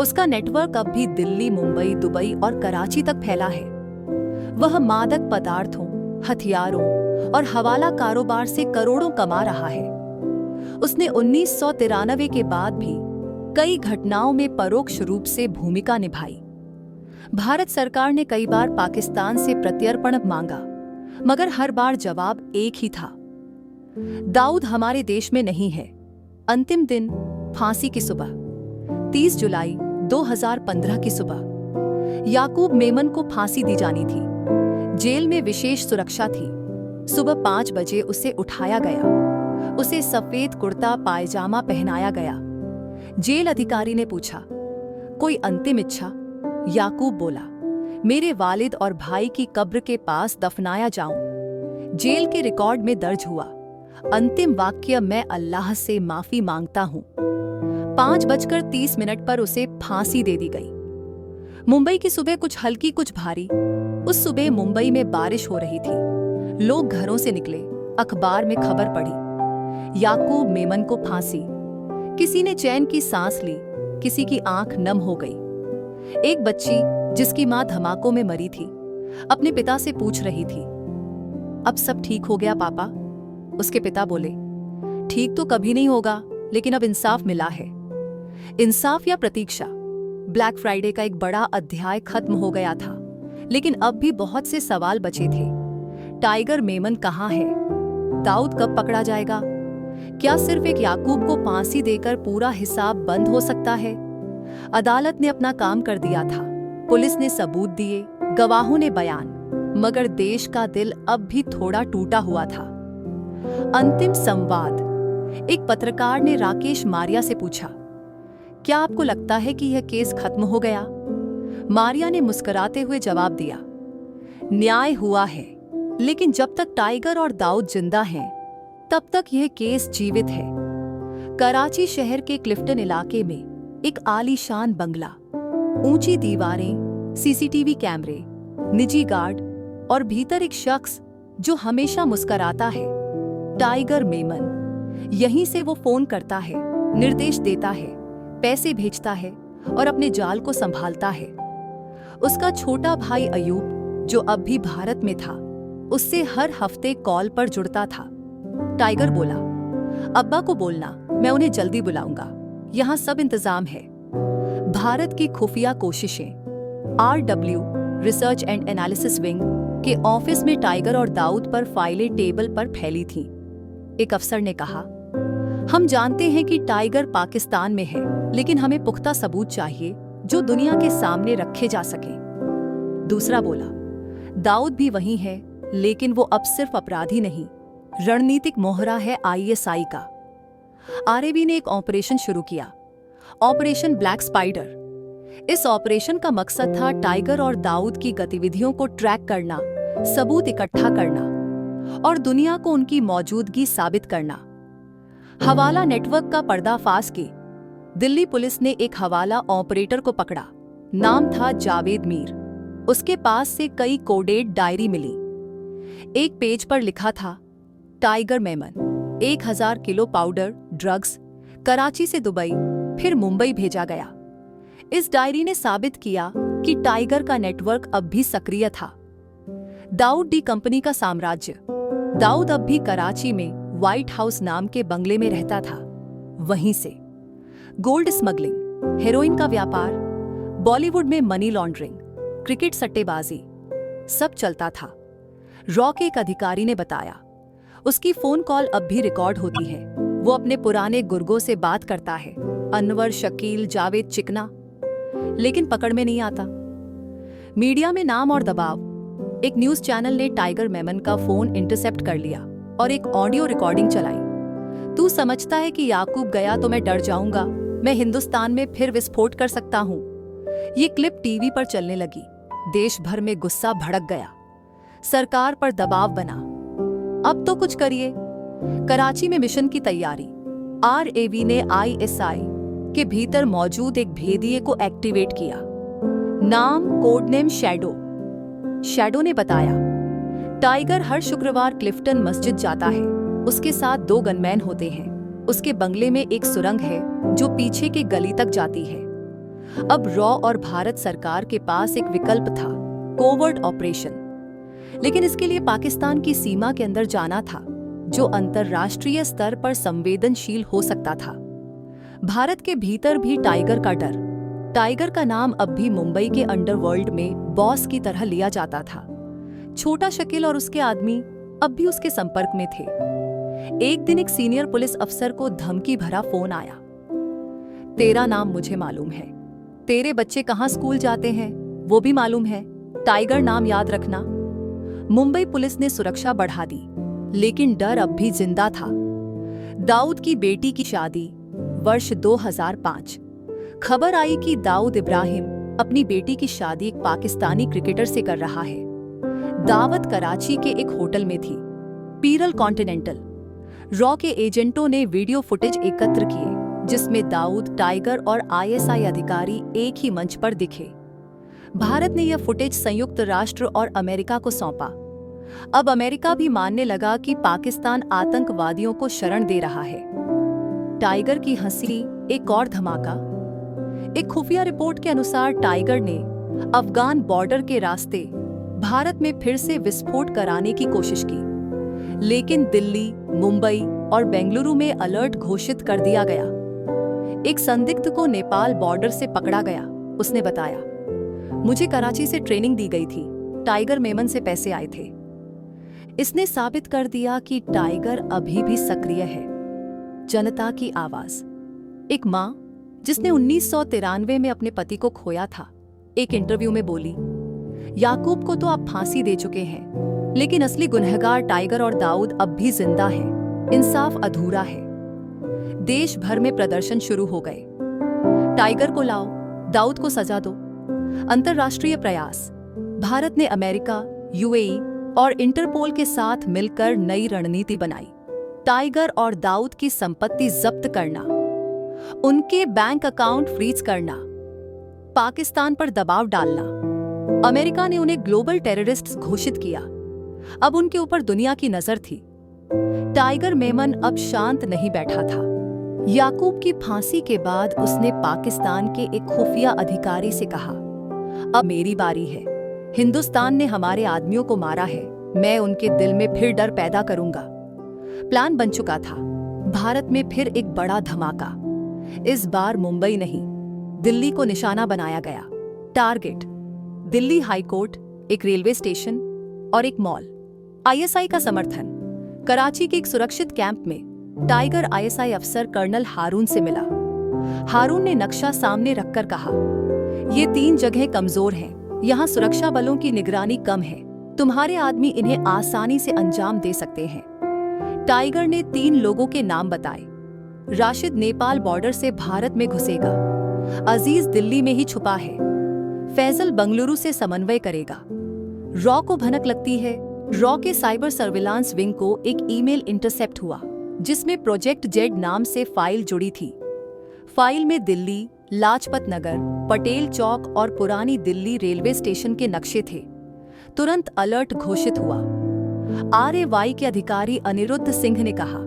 उसका नेटवर्क अब भी दिल्ली, मुंबई, दुबई और कराची तक फैला है। वह मादक पदार्थों, हथियारों और हवाला कारोबार से करोड़ों कमा रहा है। उसने 1993 के बाद भी कई घटनाओं में परोक्ष रूप से भूमिका निभाई। भारत सरकार ने कई बार पाकिस्तान से प्रत्यर्पण मांगा, मगर हर बार जवाब एक ही था, दाऊद हमारे देश में नहीं है। अंतिम दिन फांसी की सुबह, 30 जुलाई 2015 की सुबह याकूब मेमन को फांसी दी जानी थी। जेल में विशेष सुरक्षा थी। सुबह 5 बजे उसे उठाया गया। उसे सफेद कुर्ता पायजामा पहनाया गया। जेल अधिकारी ने पूछा, कोई अंतिम इच्छा? याकूब बोला, मेरे वालिद और भाई की कब्र के पास दफनाया जाऊं। जेल के रिकॉर्ड में दर्ज हुआ, अंतिम वाक्य, मैं अल्लाह से माफी मांगता हूं। 5:30 पर उसे फांसी दे दी गई। मुंबई की सुबह कुछ हल्की कुछ भारी। उस सुबह मुंबई में बारिश हो रही थी। लोग घरों से निकले, अखबार में खबर पढ़ी। याकूब मेमन को फांसी। किसी ने चैन की सांस ली, किसी की आंख नम हो गई। एक बच्ची जिसकी मां धमाकों में मरी थी अपने पिता से पूछ रही थी, अब सब ठीक हो गया पापा? उसके पिता बोले, ठीक तो कभी नहीं होगा, लेकिन अब इंसाफ मिला है। इंसाफ या प्रतीक्षा? ब्लैक फ्राइडे का एक बड़ा अध्याय खत्म हो गया था, लेकिन अब भी बहुत से सवाल बचे थे। टाइगर मेमन कहाँ है? दाऊद कब पकड़ा जाएगा? क्या सिर्फ एक याकूब को फांसी देकर पूरा हिसाब बंद हो सकता है? अदालत ने अपना काम कर दिया था, पुलिस ने सबूत दिए, गवाहों ने बयान, मगर देश का दिल अब भी थोड़ा टूटा हुआ था। अंतिम संवाद। एक पत्रकार ने राकेश मारिया से पूछा, क्या आपको लगता है कि यह केस खत्म हो गया? मारिया ने मुस्कुराते हुए जवाब दिया, न्याय हुआ है, लेकिन जब तक टाइगर और दाऊद जिंदा हैं, तब तक यह केस जीवित है। कराची शहर के क्लिफ्टन इलाके में एक आलीशान बंगला, ऊंची दीवारें, सीसीटीवी कैमरे, निजी गार्ड और भीतर एक शख्स जो हमेशा मुस्कुराता है, टाइगर मेमन। यहीं से वो फोन करता है, निर्देश देता है, पैसे भेजता है और अपने जाल को संभालता है। उसका छोटा भाई अयूब, जो अब भी भारत में था, उससे हर हफ्ते कॉल पर जुड़ता था। टाइगर बोला, अब्बा को बोलना, मैं उन्हें जल्दी बुलाऊंगा, यहाँ सब इंतजाम है। भारत की खुफिया कोशिशें। RW research and analysis wing के ऑफिस में टाइगर और दाऊद पर फाइलें टेबल पर फैली थीं। एक अफसर ने कहा, हम जानते हैं कि टाइगर पाकिस्तान में है, लेकिन हमें पुख्ता सबूत चाहिए जो दुनिया के सामने रखे जा सके। दूसरा बोला, दाऊद भी वही है, लेकिन वो अब सिर्फ अपराधी नहीं, रणनीतिक मोहरा है ISI का। RAB ने एक ऑपरेशन शुरू किया, ऑपरेशन ब्लैक स्पाइडर। इस ऑपरेशन का मकसद था टाइगर और दाऊद की गतिविधियों को ट्रैक करना, सबूत इकट्ठा करना और दुनिया को उनकी मौजूदगी साबित करना। हवाला नेटवर्क का पर्दाफाश की दिल्ली पुलिस ने एक हवाला ऑपरेटर को पकड़ा। नाम था जावेद मीर। उसके पास से कई कोडेड डायरी मिली। एक पेज पर लिखा था, tiger Memon, 1000 kilo powder drugs Karachi से दुबई फिर मुंबई भेजा गया। इस डायरी ने साबित किया कि टाइगर का नेटवर्क अब भी सक्रिय था। दाऊद डी कंपनी का साम्राज्य। दाऊद अब भी कराची में व्हाइट हाउस नाम के बंगले में रहता था। वहीं से गोल्ड स्मगलिंग, हेरोइन का व्यापार, बॉलीवुड में मनी लॉन्ड्रिंग, क्रिकेट सट्टेबाजी, सब चलता था। रॉ के एक अधिकारी ने बताया, उसकी फोन कॉल अब भी रिकॉर्ड होती है। वो अपने पुराने गुर्गों से बात करता है, अनवर, शकील, जावेद, चिकना, लेकिन पकड़ में नहीं आता। मीडिया में नाम और दबाव। एक न्यूज चैनल ने टाइगर मेमन का फोन इंटरसेप्ट कर लिया और एक ऑडियो रिकॉर्डिंग चलाई। तू समझता है कि याकूब गया तो मैं डर जाऊंगा, मैं हिंदुस्तान में फिर विस्फोट कर सकता हूं। ये क्लिप टीवी पर चलने लगी। देश भर में गुस्सा भड़क गया। सरकार पर दबाव बना, अब तो कुछ करिए। कराची में मिशन की तैयारी। RAB ने ISI के भीतर मौजूद एक भेदिए को एक्टिवेट किया। नाम कोड नेम शैडो। शैडो ने बताया, टाइगर हर शुक्रवार क्लिफ्टन मस्जिद जाता है। उसके साथ 2 गनमैन होते हैं। उसके बंगले में एक सुरंग है जो पीछे के गली तक जाती है। अब रॉ और भारत सरकार के पास एक विकल्प था, कोवर्ट ऑपरेशन, लेकिन इसके लिए पाकिस्तान की सीमा के अंदर जाना था, जो अंतर्राष्ट्रीय स्तर पर संवेदनशील हो सकता था। भारत के भीतर भी टाइगर का डर। टाइगर का नाम अब भी मुंबई के अंडरवर्ल्ड में बॉस की तरह लिया जाता था। छोटा शकील और उसके आदमी अब भी उसके संपर्क में थे। एक दिन एक सीनियर पुलिस अफसर को धमकी भरा फोन आया, तेरा नाम मुझे मालूम है, तेरे बच्चे कहाँ स्कूल जाते हैं वो भी मालूम है, टाइगर नाम याद रखना। मुंबई पुलिस ने सुरक्षा बढ़ा दी, लेकिन डर अब भी जिंदा था। दाऊद की बेटी की शादी, वर्ष 2005। खबर आई कि दाऊद इब्राहिम अपनी बेटी की शादी एक पाकिस्तानी क्रिकेटर से कर रहा है। दावत कराची के एक होटल में थी, पीरल कॉन्टिनेंटल। रॉ के एजेंटों ने वीडियो फुटेज एकत्र किए, जिसमें दाऊद, टाइगर और ISI अधिकारी एक ही मंच पर दिखे। भारत ने यह फुटेज संयुक्त राष्ट्र और अमेरिका को सौंपा। अब अमेरिका भी मानने लगा कि पाकिस्तान आतंकवादियों को शरण दे रहा है। टाइगर की हंसी एक और धमाका। एक खुफिया रिपोर्ट के अनुसार टाइगर ने अफगान बॉर्डर के रास्ते भारत में फिर से विस्फोट कराने की कोशिश की, लेकिन दिल्ली, मुंबई और बेंगलुरु में अलर्ट घोषित कर दिया गया। एक संदिग्ध को नेपाल बॉर्डर से पकड़ा गया। उसने बताया, मुझे कराची से ट्रेनिंग दी गई थी, टाइगर मेमन से पैसे आए थे। इसने साबित कर दिया कि टाइगर अभी भी सक्रिय है। जनता की आवाज। एक मां जिसने 1993 में अपने पति को खोया था, एक इंटरव्यू में बोली, याकूब को तो आप फांसी दे चुके हैं, लेकिन असली गुनहगार टाइगर और दाऊद अब भी जिंदा है। इंसाफ अधूरा है। देश भर में प्रदर्शन शुरू हो गए। टाइगर को लाओ, दाऊद को सजा दो। अंतर्राष्ट्रीय प्रयास। भारत ने अमेरिका, यूएई और इंटरपोल के साथ मिलकर नई रणनीति बनाई। टाइगर और दाऊद की संपत्ति जब्त करना, उनके बैंक अकाउंट फ्रीज करना, पाकिस्तान पर दबाव डालना। अमेरिका ने उन्हें ग्लोबल टेररिस्ट्स घोषित किया। अब उनके ऊपर दुनिया की नजर थी। टाइगर मेमन अब शांत नहीं बैठा था। याकूब की फांसी के बाद उसने पाकिस्तान के एक खुफिया अधिकारी से कहा, अब मेरी बारी है। हिंदुस्तान ने हमारे आदमियों को मारा है, मैं उनके दिल में फिर डर पैदा करूंगा। प्लान बन चुका था। भारत में फिर एक बड़ा धमाका। इस बार मुंबई नहीं, दिल्ली को निशाना बनाया गया। टारगेट दिल्ली हाई कोर्ट, एक रेलवे स्टेशन और एक मॉल। आईएसआई का समर्थन। कराची के एक सुरक्षित कैंप में टाइगर आईएसआई अफसर कर्नल हारून से मिला। हारून ने नक्शा सामने रखकर कहा, ये 3 जगह कमजोर हैं, यहाँ सुरक्षा बलों की निगरानी कम है, तुम्हारे आदमी इन्हें आसानी से अंजाम दे सकते हैं। टाइगर ने 3 लोगों के नाम बताए। राशिद नेपाल बॉर्डर से भारत में घुसेगा, अजीज दिल्ली में ही छुपा है, फैजल बंगलुरु से समन्वय करेगा। रॉ को भनक लगती है। रॉ के साइबर सर्विलांस विंग को एक ईमेल इंटरसेप्ट हुआ जिसमें प्रोजेक्ट जेड नाम से फाइल जुड़ी थी। फाइल में दिल्ली, लाजपत नगर, पटेल चौक और पुरानी दिल्ली रेलवे स्टेशन के नक्शे थे। तुरंत अलर्ट घोषित हुआ। आरएवाई के अधिकारी अनिरुद्ध सिंह ने कहा,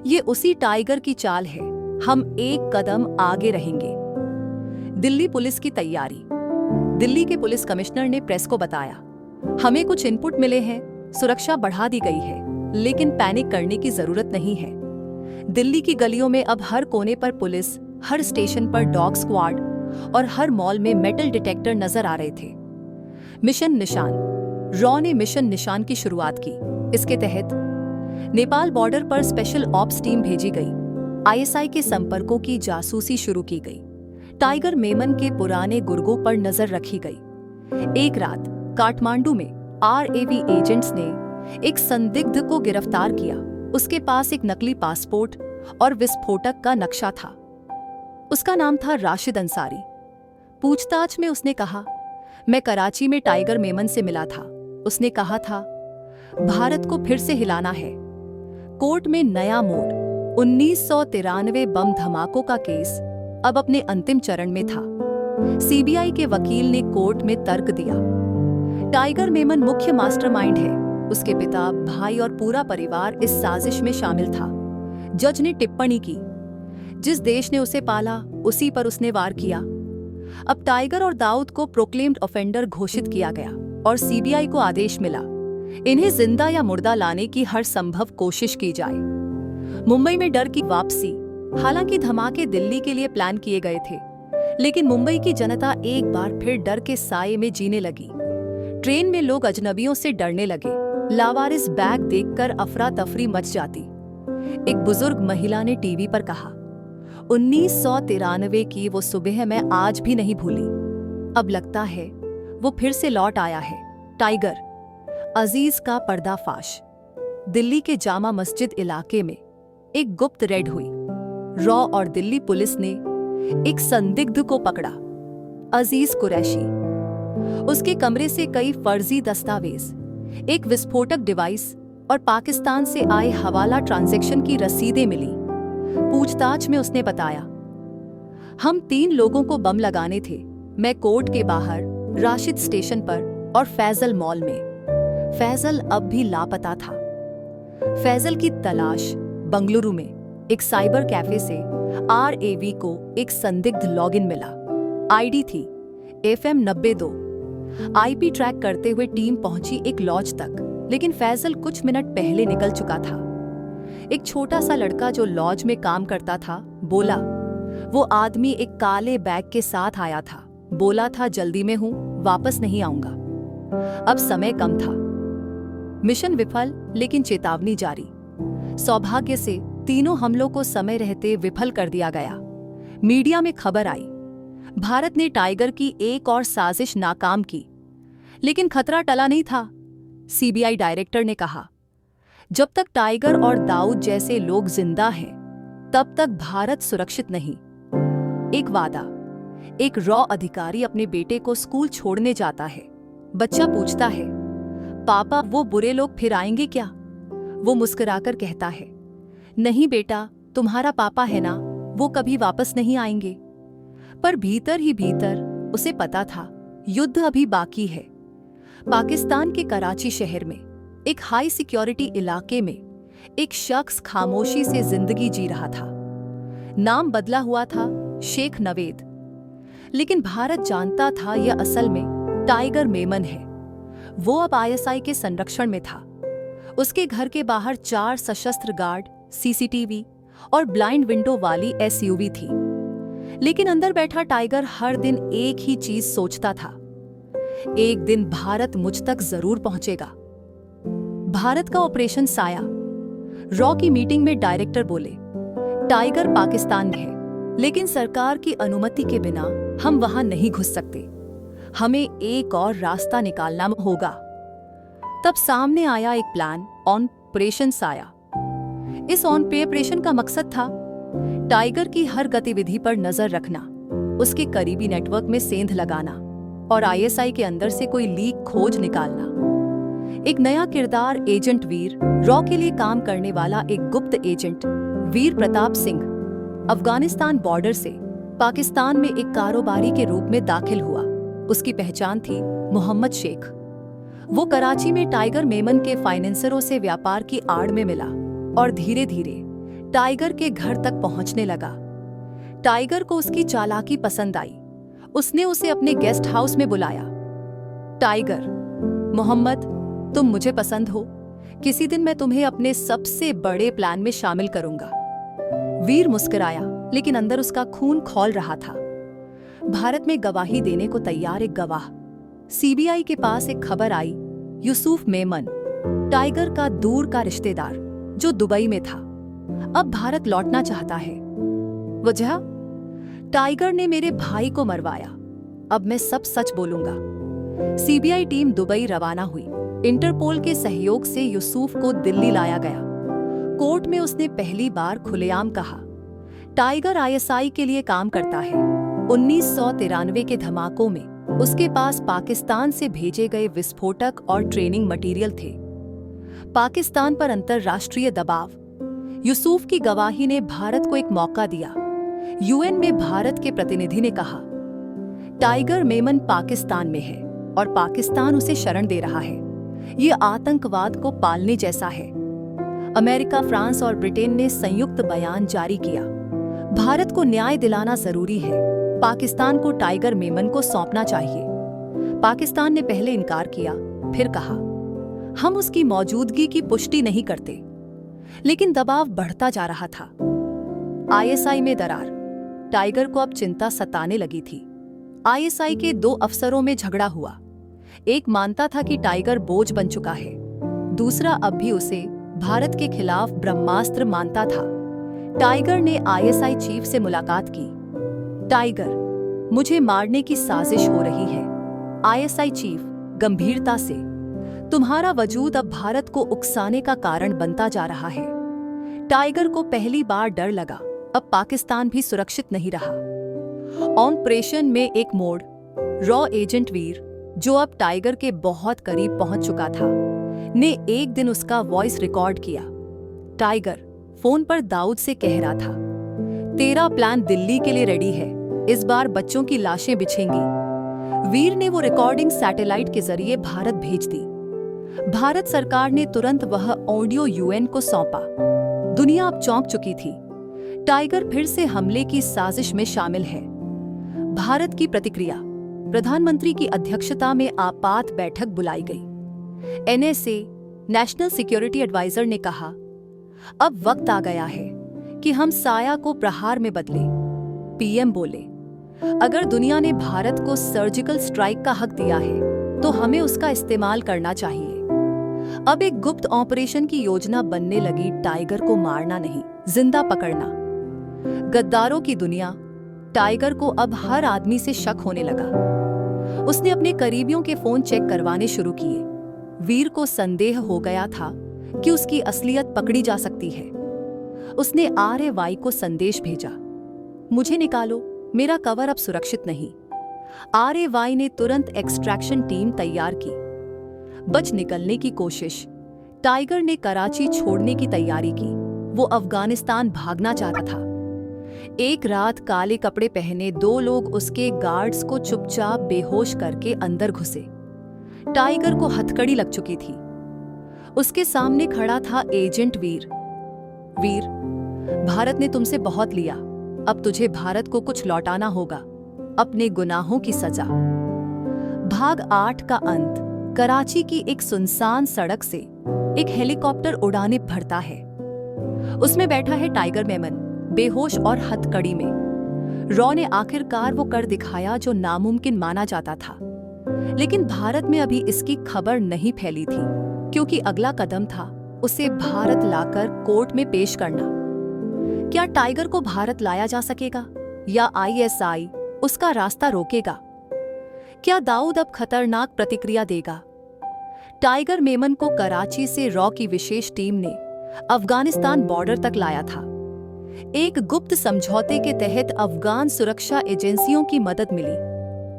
ये उसी टाइगर की चाल है, हम एक कदम आगे रहेंगे। दिल्ली पुलिस की तैयारी। दिल्ली के पुलिस कमिश्नर ने प्रेस को बताया, हमें कुछ इनपुट मिले हैं, सुरक्षा बढ़ा दी गई है, लेकिन पैनिक करने की जरूरत नहीं है। दिल्ली की गलियों में अब हर कोने पर पुलिस, हर स्टेशन पर डॉग स्क्वाड और हर मॉल में मेटल डिटेक्टर नजर आ रहे थे। मिशन निशान। रॉ ने मिशन निशान की शुरुआत की। इसके तहत नेपाल बॉर्डर पर स्पेशल ऑप्स टीम भेजी गई। आईएसआई के संपर्कों की जासूसी शुरू की गई। टाइगर मेमन के पुराने गुर्गों पर नजर रखी गई। एक रात काठमांडू में आरएवी एजेंट्स ने एक संदिग्ध को गिरफ्तार किया। उसके पास एक नकली पासपोर्ट और विस्फोटक का नक्शा था। उसका नाम था राशिद अंसारी। पूछताछ में उसने कहा, मैं कराची में टाइगर मेमन से मिला था। उसने कहा था, भारत को फिर से हिलाना है। कोर्ट में नया मोड़। 1993 बम धमाकों का केस अब अपने अंतिम चरण में था। सीबीआई के वकील ने कोर्ट में तर्क दिया, टाइगर मेमन मुख्य मास्टरमाइंड है। उसके पिता, भाई और पूरा परिवार इस साजिश में शामिल था। जज ने टिप्पणी की, जिस देश ने उसे पाला उसी पर उसने वार किया। अब टाइगर और दाऊद को प्रोक्लेम्ड ऑफेंडर घोषित किया गया और सीबीआई को आदेश मिला, इन्हें जिंदा या मुर्दा लाने की हर संभव कोशिश की जाए। मुंबई में डर की वापसी। हालांकि धमाके दिल्ली के लिए प्लान किए गए थे, लेकिन मुंबई की जनता एक बार फिर डर के साये में जीने लगी। ट्रेन में लोग अजनबियों से डरने लगे। लावारिस बैग देखकर अफरा तफरी मच जाती। एक बुजुर्ग महिला ने टीवी पर कहा, 1993 की वो सुबह मैं आज भी नहीं भूली। अब लगता है वो फिर से लौट आया है। टाइगर। अजीज का पर्दाफाश। दिल्ली के जामा मस्जिद इलाके में एक गुप्त रेड हुई। रॉ और दिल्ली पुलिस ने एक संदिग्ध को पकड़ा, अजीज कुरैशी। उसके कमरे से कई फर्जी दस्तावेज, एक विस्फोटक डिवाइस और पाकिस्तान से आए हवाला ट्रांजैक्शन की रसीदें मिली। पूछताछ में उसने बताया, हम 3 लोगों को बम लगाने थे। मैं कोर्ट के बाहर, राशिद स्टेशन पर और फैजल मॉल में। फैजल अब भी लापता था। फैजल की तलाश बंगलुरु में एक साइबर कैफे से RAV को एक संदिग्ध लॉगिन मिला। आईडी थी FM 92। IP ट्रैक करते हुए टीम पहुंची एक लॉज तक, लेकिन फैजल कुछ मिनट पहले निकल चुका था। एक छोटा सा लड़का जो लॉज में काम करता था बोला, वो आदमी एक काले बैग के साथ आया था, बोला था जल्दी में हूं, वापस नहीं आऊंगा। अब समय कम था। मिशन विफल, लेकिन चेतावनी जारी। सौभाग्य से तीनों हमलों को समय रहते विफल कर दिया गया। मीडिया में खबर आई, भारत ने टाइगर की एक और साजिश नाकाम की, लेकिन खतरा टला नहीं था। CBI डायरेक्टर ने कहा, जब तक टाइगर और दाऊद जैसे लोग जिंदा हैं, तब तक भारत सुरक्षित नहीं। एक वादा। एक रॉ अधिकारी अपने बेटे को स्कूल छोड़ने जाता है। बच्चा पूछता है, पापा वो बुरे लोग फिर आएंगे क्या? वो मुस्कुराकर कहता है, नहीं बेटा, तुम्हारा पापा है ना, वो कभी वापस नहीं आएंगे। पर भीतर ही भीतर उसे पता था, युद्ध अभी बाकी है। पाकिस्तान के कराची शहर में एक हाई सिक्योरिटी इलाके में एक शख्स खामोशी से जिंदगी जी रहा था। नाम बदला हुआ था शेख नवेद, लेकिन भारत जानता था यह असल में टाइगर मेमन है। वो अब ISI के संरक्षण में था। उसके घर के बाहर 4 सशस्त्र गार्ड, CCTV और ब्लाइंड विंडो वाली SUV थी। लेकिन अंदर बैठा टाइगर हर दिन एक ही चीज सोचता था, एक दिन भारत मुझ तक जरूर पहुंचेगा। भारत का ऑपरेशन साया। रॉ की मीटिंग में डायरेक्टर बोले, टाइगर पाकिस्तान में है, लेकिन सरकार की अनुमति के बिना हम वहां नहीं घुस सकते। हमें एक और रास्ता निकालना होगा। तब सामने आया एक प्लान, ऑपरेशन साया। इस ऑपरेशन का मकसद था टाइगर की हर गतिविधि पर नजर रखना, उसके करीबी नेटवर्क में सेंध लगाना और ISI के अंदर से कोई लीक खोज निकालना। एक नया किरदार एजेंट वीर, रॉ के लिए काम करने वाला एक गुप्त एजेंट वीर प्रताप सिंह, अफगानिस्तान बॉर्डर से पाकिस्तान में एक कारोबारी के रूप में दाखिल हुआ। उसकी पहचान थी मोहम्मद शेख। वो कराची में टाइगर मेमन के फाइनेंसरों से व्यापार की आड़ में मिला और धीरे धीरे टाइगर के घर तक पहुंचने लगा। टाइगर को उसकी चालाकी पसंद आई। उसने उसे अपने गेस्ट हाउस में बुलाया। टाइगर, मोहम्मद, तुम मुझे पसंद हो, किसी दिन मैं तुम्हें अपने सबसे बड़े प्लान में शामिल करूंगा। वीर मुस्कुराया, लेकिन अंदर उसका खून खौल रहा था। भारत में गवाही देने को तैयार एक गवाह। CBI के पास एक खबर आई, यूसुफ मेमन, टाइगर का दूर का रिश्तेदार जो दुबई में था, अब भारत लौटना चाहता है। वजह, टाइगर ने मेरे भाई को मरवाया। अब मैं सब सच बोलूंगा। CBI टीम दुबई रवाना हुई। इंटरपोल के सहयोग से यूसुफ को दिल्ली लाया गया। कोर्ट में उसने पहली बार खुलेआम कहा, टाइगर ISI के लिए काम करता है। 1993 के धमाकों में उसके पास पाकिस्तान से भेजे गए विस्फोटक और ट्रेनिंग मटेरियल थे। पाकिस्तान पर अंतर्राष्ट्रीय दबाव। यूसुफ की गवाही ने भारत को एक मौका दिया। UN में भारत के प्रतिनिधि ने कहा, टाइगर मेमन पाकिस्तान में है और पाकिस्तान उसे शरण दे रहा है। ये आतंकवाद को पालने जैसा है। अमेरिका, फ्रांस और ब्रिटेन ने संयुक्त बयान जारी किया। भारत को न्याय दिलाना जरूरी है। पाकिस्तान को टाइगर मेमन को सौंपना चाहिए। पाकिस्तान ने पहले इनकार किया, फिर कहा, हम उसकी मौजूदगी की पुष्टि नहीं करते। लेकिन दबाव बढ़ता जा रहा था। ISI में दरार। टाइगर को अब चिंता सताने लगी थी। ISI के 2 अफसरों में झगड़ा हुआ। एक मानता था कि टाइगर बोझ बन चुका है, दूसरा अब भी उसे भारत के खिलाफ ब्रह्मास्त्र मानता था। टाइगर ने ISI चीफ से मुलाकात की। टाइगर, मुझे मारने की साजिश हो रही है। ISI चीफ गंभीरता से, तुम्हारा वजूद अब भारत को उकसाने का कारण बनता जा रहा है। टाइगर को पहली बार डर लगा, अब पाकिस्तान भी सुरक्षित नहीं रहा। ऑपरेशन में एक मोड़। रॉ एजेंट वीर, जो अब टाइगर के बहुत करीब पहुंच चुका था, ने एक दिन उसका वॉइस रिकॉर्ड किया। टाइगर फोन पर दाऊद से कह रहा था, तेरा प्लान दिल्ली के लिए रेडी है, इस बार बच्चों की लाशें बिछेंगी। वीर ने वो रिकॉर्डिंग सैटेलाइट के जरिए भारत भेज दी। भारत सरकार ने तुरंत वह ऑडियो यूएन को सौंपा। दुनिया अब चौंक चुकी थी। टाइगर फिर से हमले की साजिश में शामिल है। भारत की प्रतिक्रिया। प्रधानमंत्री की अध्यक्षता में आपात बैठक बुलाई गई। एनएसए, नेशनल सिक्योरिटी एडवाइजर ने कहा, अब वक्त आ गया है कि हम साया को प्रहार में बदलें। पीएम बोले, अगर दुनिया ने भारत को सर्जिकल स्ट्राइक का हक दिया है तो हमें उसका इस्तेमाल करना चाहिए। अब एक गुप्त ऑपरेशन की योजना बनने लगी, टाइगर को मारना नहीं, जिंदा पकड़ना। गद्दारों की दुनिया। टाइगर को अब हर आदमी से शक होने लगा। उसने अपने करीबियों के फोन चेक करवाने शुरू किए। वीर को संदेह हो गया था कि उसकी असलियत पकड़ी जा सकती है। उसने आरएवाई को संदेश भेजा, मुझे निकालो, मेरा कवर अब सुरक्षित नहीं। आरएवाई ने तुरंत एक्सट्रैक्शन टीम तैयार की। बच निकलने की कोशिश। टाइगर ने कराची छोड़ने की तैयारी की। वो अफगानिस्तान भागना चाहता था। एक रात काले कपड़े पहने 2 लोग उसके गार्ड्स को चुपचाप बेहोश करके अंदर घुसे। टाइगर को हथकड़ी लग चुकी थी। उसके सामने खड़ा था एजेंट वीर। वीर, भारत ने तुमसे बहुत लिया, अब तुझे भारत को कुछ लौटाना होगा, अपने गुनाहों की सजा। भाग 8 का अंत। कराची की एक सुनसान सड़क से एक हेलीकॉप्टर उड़ाने भरता है। उसमें बैठा है टाइगर मेमन, बेहोश और हथकड़ी में। रॉ ने आखिरकार वो कर दिखाया जो नामुमकिन माना जाता था। लेकिन भारत में अभी इसकी खबर नहीं फैली थी, क्योंकि अगला कदम था उसे भारत लाकर कोर्ट में पेश करना। क्या टाइगर को भारत लाया जा सकेगा या आईएसआई उसका रास्ता रोकेगा? क्या दाऊद अब खतरनाक प्रतिक्रिया देगा? टाइगर मेमन को कराची से रॉ की विशेष टीम ने अफगानिस्तान बॉर्डर तक लाया था। एक गुप्त समझौते के तहत अफगान सुरक्षा एजेंसियों की मदद मिली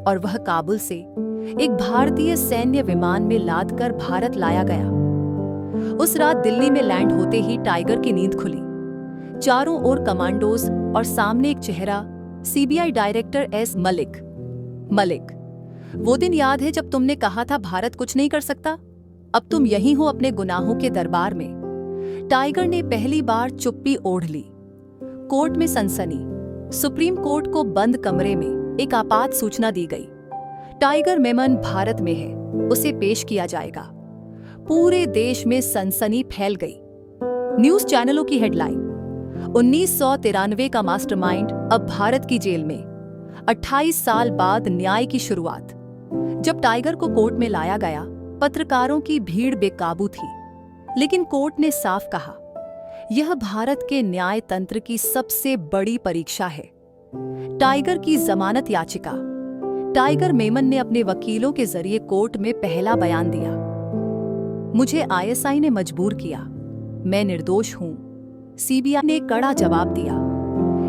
और वह काबुल से एक भारतीय सैन्य विमान में लादकर भारत लाया गया। उस रात दिल्ली में लैंड होते ही टाइगर की नींद खुली। चारों ओर कमांडोज और सामने एक चेहरा, CBI director S Malik. Malik, वो दिन याद है जब तुमने कहा था भारत कुछ नहीं कर सकता? अब तुम यहीं हो अपने गुनाहों के दरबार में। टाइगर ने पहली बार चुप्पी ओढ़ ली। कोर्ट में सनसनी। सुप्रीम कोर्ट को बंद कमरे में एक आपात सूचना दी गई। टाइगर मेमन भारत में है, उसे पेश किया जाएगा। पूरे देश में सनसनी फैल गई। न्यूज चैनलों की हेडलाइन, 1993 का मास्टरमाइंड अब भारत की जेल में। 28 साल बाद न्याय की शुरुआत। जब टाइगर को कोर्ट में लाया गया, पत्रकारों की भीड़ बेकाबू थी। लेकिन कोर्ट ने साफ कहा, यह भारत के न्याय तंत्र की सबसे बड़ी परीक्षा है। टाइगर की जमानत याचिका। टाइगर मेमन ने अपने वकीलों के जरिए कोर्ट में पहला बयान दिया, मुझे आईएसआई ने मजबूर किया, मैं निर्दोष हूं। सीबीआई ने कड़ा जवाब दिया,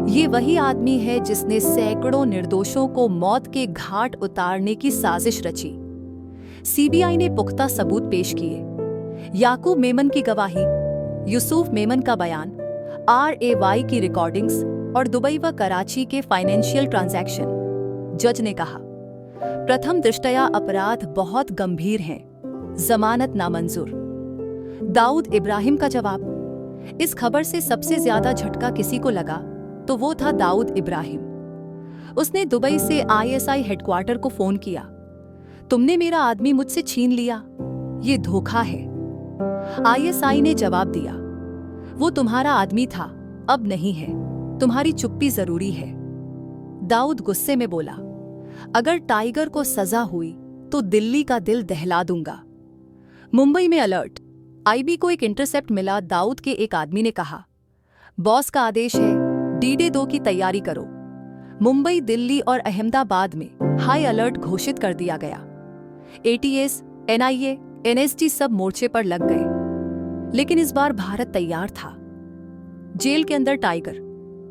ये वही आदमी है जिसने सैकड़ों निर्दोषों को मौत के घाट उतारने की साजिश रची। सीबीआई ने पुख्ता सबूत पेश किए। याकूब मेमन की गवाही, यूसुफ मेमन का बयान, आरएवाई की रिकॉर्डिंग्स और दुबई व कराची के फाइनेंशियल ट्रांजैक्शन। जज ने कहा, प्रथम दृष्टया अपराध बहुत गंभीर हैं, जमानत नामंजूर। दाऊद इब्राहिम का जवाब। इस खबर से सबसे ज्यादा झटका किसी को लगा तो वो था दाऊद इब्राहिम। उसने दुबई से आईएसआई हेडक्वार्टर को फोन किया, तुमने मेरा आदमी मुझसे छीन लिया, ये धोखा है। आईएसआई ने जवाब दिया, वो तुम्हारा आदमी था, अब नहीं है, तुम्हारी चुप्पी जरूरी है। दाऊद गुस्से में बोला, अगर टाइगर को सजा हुई तो दिल्ली का दिल दहला दूंगा। मुंबई में अलर्ट। आईबी को एक इंटरसेप्ट मिला। दाऊद के एक आदमी ने कहा, बॉस का आदेश है, D-Day 2 की तैयारी करो। मुंबई, दिल्ली और अहमदाबाद में हाई अलर्ट घोषित कर दिया गया। एटीएस, एनआईए, एनएसजी सब मोर्चे पर लग गए। लेकिन इस बार भारत तैयार था। जेल के अंदर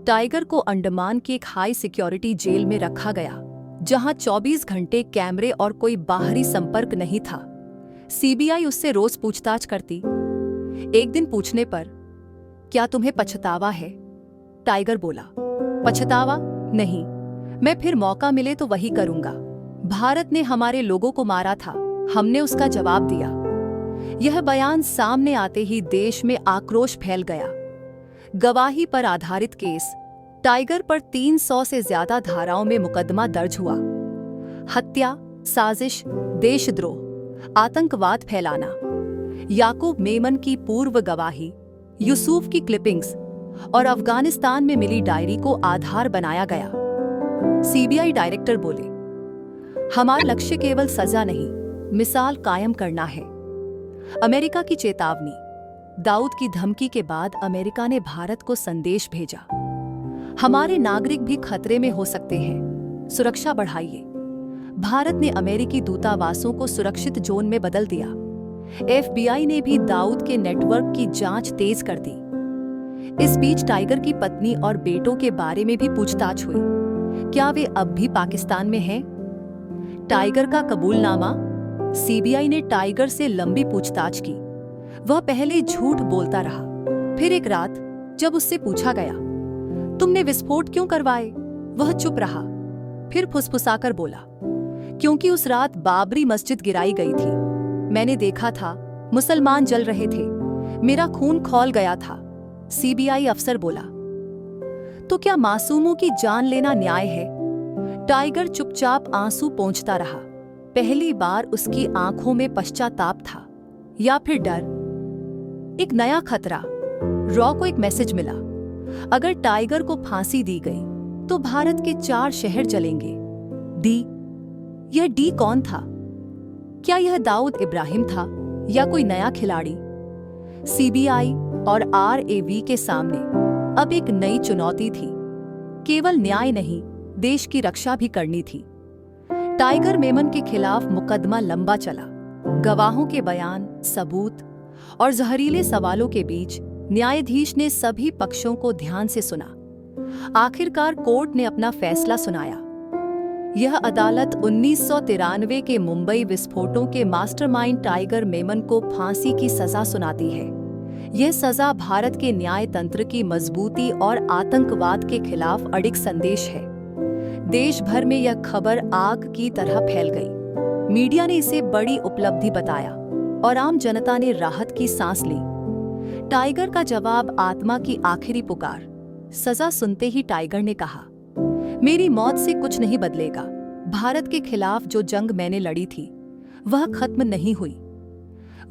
टाइगर को अंडमान की एक हाई सिक्योरिटी जेल में रखा गया, जहां 24 घंटे कैमरे और कोई बाहरी संपर्क नहीं था। सीबीआई उससे रोज पूछताछ करती। एक दिन पूछने पर, क्या तुम्हें पछतावा है? टाइगर बोला, पछतावा नहीं, मैं फिर मौका मिले तो वही करूंगा। भारत ने हमारे लोगों को मारा था, हमने उसका जवाब दिया। यह बयान सामने आते ही देश में आक्रोश फैल गया। गवाही पर आधारित केस टाइगर पर 300 से ज्यादा धाराओं में मुकदमा दर्ज हुआ। हत्या, साजिश, देशद्रोह, आतंकवाद फैलाना। याकूब मेमन की पूर्व गवाही, यूसुफ की क्लिपिंग्स और अफगानिस्तान में मिली डायरी को आधार बनाया गया। सीबीआई डायरेक्टर बोले, हमारा लक्ष्य केवल सजा नहीं, मिसाल कायम करना है। अमेरिका की चेतावनी। दाऊद की धमकी के बाद अमेरिका ने भारत को संदेश भेजा, हमारे नागरिक भी खतरे में हो सकते हैं, सुरक्षा बढ़ाइए। भारत ने अमेरिकी दूतावासों को सुरक्षित जोन में बदल दिया। एफबीआई ने भी दाऊद के नेटवर्क की जांच तेज कर दी। इस बीच टाइगर की पत्नी और बेटों के बारे में भी पूछताछ हुई। क्या वे अब भी पाकिस्तान में हैं? टाइगर का कबूलनामा। सीबीआई ने टाइगर से लंबी पूछताछ की। वह पहले झूठ बोलता रहा। फिर एक रात जब उससे पूछा गया, तुमने विस्फोट क्यों करवाए? वह चुप रहा। फिर फुसफुसाकर बोला, क्योंकि उस रात बाबरी मस्जिद गिराई गई थी। मैंने देखा था, मुसलमान जल रहे थे, मेरा खून खौल गया था। सीबीआई अफसर बोला, तो क्या मासूमों की जान लेना न्याय है? टाइगर चुपचाप आंसू पोंछता रहा। पहली बार उसकी आंखों में पश्चाताप था, या फिर डर। एक नया खतरा। रॉ को एक मैसेज मिला, अगर टाइगर को फांसी दी गई तो भारत के 4 शहर जलेंगे। डी। यह डी कौन था? क्या यह दाऊद इब्राहिम था या कोई नया खिलाड़ी? सीबीआई और आरएवी के सामने अब एक नई चुनौती थी। केवल न्याय नहीं, देश की रक्षा भी करनी थी। टाइगर मेमन के खिलाफ मुकदमा लंबा चला। गवाहों के बयान, सबूत और जहरीले सवालों के बीच न्यायाधीश ने सभी पक्षों को ध्यान से सुना। आखिरकार कोर्ट ने अपना फैसला सुनाया। यह अदालत 1993 के मुंबई विस्फोटों के मास्टरमाइंड टाइगर मेमन को फांसी की सजा सुनाती है। यह सजा भारत के न्याय तंत्र की मजबूती और आतंकवाद के खिलाफ अडिग संदेश है। देश भर में यह खबर आग की तरह फैल गई। मीडिया ने इसे बड़ी उपलब्धि बताया और आम जनता ने राहत की सांस ली। टाइगर का जवाब, आत्मा की आखिरी पुकार। सजा सुनते ही टाइगर ने कहा, मेरी मौत से कुछ नहीं बदलेगा। भारत के खिलाफ जो जंग मैंने लड़ी थी वह खत्म नहीं हुई।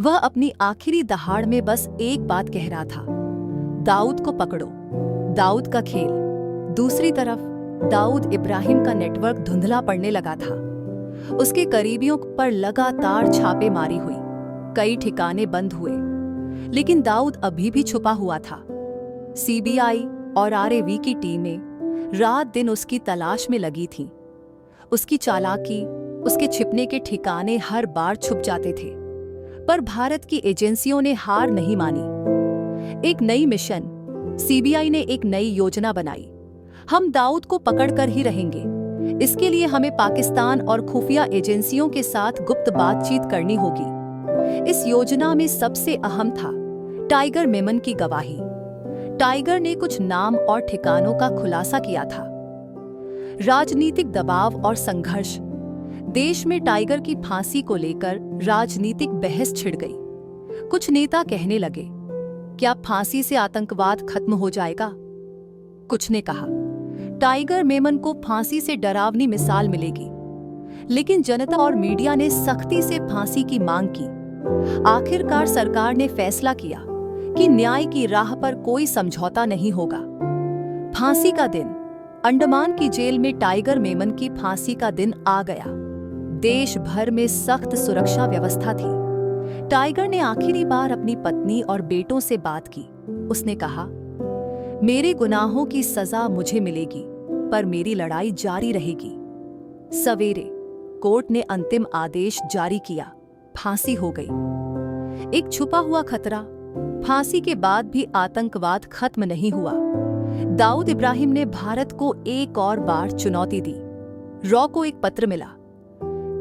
वह अपनी आखिरी दहाड़ में बस एक बात कह रहा था, दाऊद को पकड़ो। दाऊद का खेल। दूसरी तरफ दाऊद इब्राहिम का नेटवर्क धुंधला पड़ने लगा था। उसके करीबियों पर लगातार छापेमारी हुई। कई ठिकाने बंद हुए, लेकिन दाऊद अभी भी छुपा हुआ था। सीबीआई और आरएवी की टीमें रात दिन उसकी तलाश में लगी थीं। उसकी चालाकी, उसके छिपने के ठिकाने हर बार छुप जाते थे। पर भारत की एजेंसियों ने हार नहीं मानी। एक नई मिशन, सीबीआई ने एक नई योजना बनाई। हम दाऊद को पकड़कर ही रहेंगे। इसके लिए हमें पाकिस्तान और खुफिया एजेंसियों के साथ गुप्त बातचीत करनी होगी। इस योजना में सबसे अहम था टाइगर मेमन की गवाही। टाइगर ने कुछ नाम और ठिकानों का खुलासा किया था। राजनीतिक दबाव और संघर्ष। देश में टाइगर की फांसी को लेकर राजनीतिक बहस छिड़ गई। कुछ नेता कहने लगे, क्या फांसी से आतंकवाद खत्म हो जाएगा? कुछ ने कहा, टाइगर मेमन को फांसी से डरावनी मिसाल मिलेगी। लेकिन जनता और मीडिया ने सख्ती से फांसी की मांग की। आखिरकार सरकार ने फैसला किया कि न्याय की राह पर कोई समझौता नहीं होगा। फांसी का दिन। अंडमान की जेल में टाइगर मेमन की फांसी का दिन आ गया। देश भर में सख्त सुरक्षा व्यवस्था थी। टाइगर ने आखिरी बार अपनी पत्नी और बेटों से बात की। उसने कहा, मेरे गुनाहों की सजा मुझे मिलेगी, पर मेरी लड़ाई जारी रहेगी। सवेरे कोर्ट ने अंतिम आदेश जारी किया। फांसी हो गई। एक छुपा हुआ खतरा। फांसी के बाद भी आतंकवाद खत्म नहीं हुआ। दाऊद इब्राहिम ने भारत को एक और बार चुनौती दी। रॉ को एक पत्र मिला,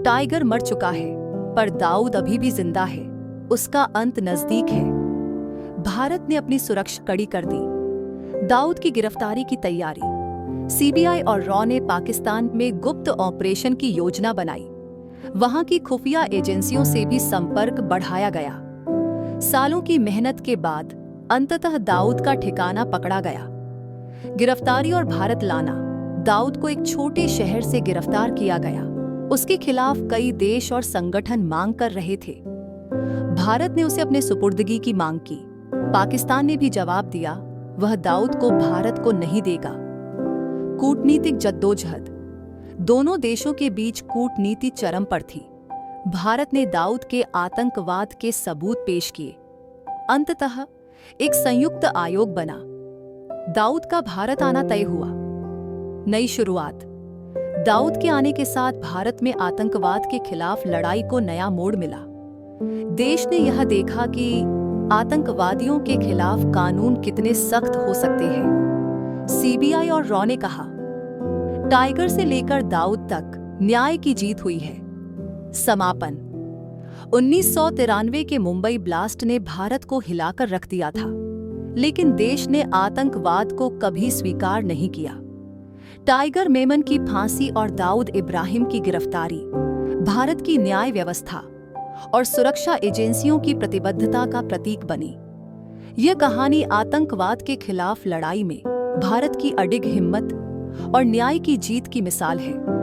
टाइगर मर चुका है, पर दाऊद अभी भी जिंदा है। उसका अंत नजदीक है। भारत ने अपनी सुरक्षा कड़ी कर दी। दाऊद की गिरफ्तारी की तैयारी। सीबीआई और रॉ ने पाकिस्तान में गुप्त ऑपरेशन की योजना बनाई। वहां की खुफिया एजेंसियों से भी संपर्क बढ़ाया गया। सालों की मेहनत के बाद अंततः दाऊद का ठिकाना पकड़ा गया। गिरफ्तारी और भारत लाना। दाऊद को एक छोटे शहर से गिरफ्तार किया गया। उसके खिलाफ कई देश और संगठन मांग कर रहे थे। भारत ने उसे अपने सुपुर्दगी की मांग की। पाकिस्तान ने भी जवाब दिया, वह दाऊद को भारत को नहीं देगा। कूटनीतिक जद्दोजहद। दोनों देशों के बीच कूटनीति चरम पर थी। भारत ने दाऊद के आतंकवाद के सबूत पेश किए। अंततः एक संयुक्त आयोग बना। दाऊद का भारत आना तय हुआ। नई शुरुआत। दाऊद के आने के साथ भारत में आतंकवाद के खिलाफ लड़ाई को नया मोड़ मिला। देश ने यह देखा कि आतंकवादियों के खिलाफ कानून कितने सख्त हो सकते हैं। सीबीआई और रॉ ने कहा, टाइगर से लेकर दाऊद तक न्याय की जीत हुई है। समापन। 1993 के मुंबई ब्लास्ट ने भारत को हिलाकर रख दिया था, लेकिन देश ने आतंकवाद को कभी स्वीकार नहीं किया। टाइगर मेमन की फांसी और दाऊद इब्राहिम की गिरफ्तारी भारत की न्याय व्यवस्था और सुरक्षा एजेंसियों की प्रतिबद्धता का प्रतीक बनी। यह कहानी आतंकवाद के खिलाफ लड़ाई में भारत की अडिग हिम्मत और न्याय की जीत की मिसाल है।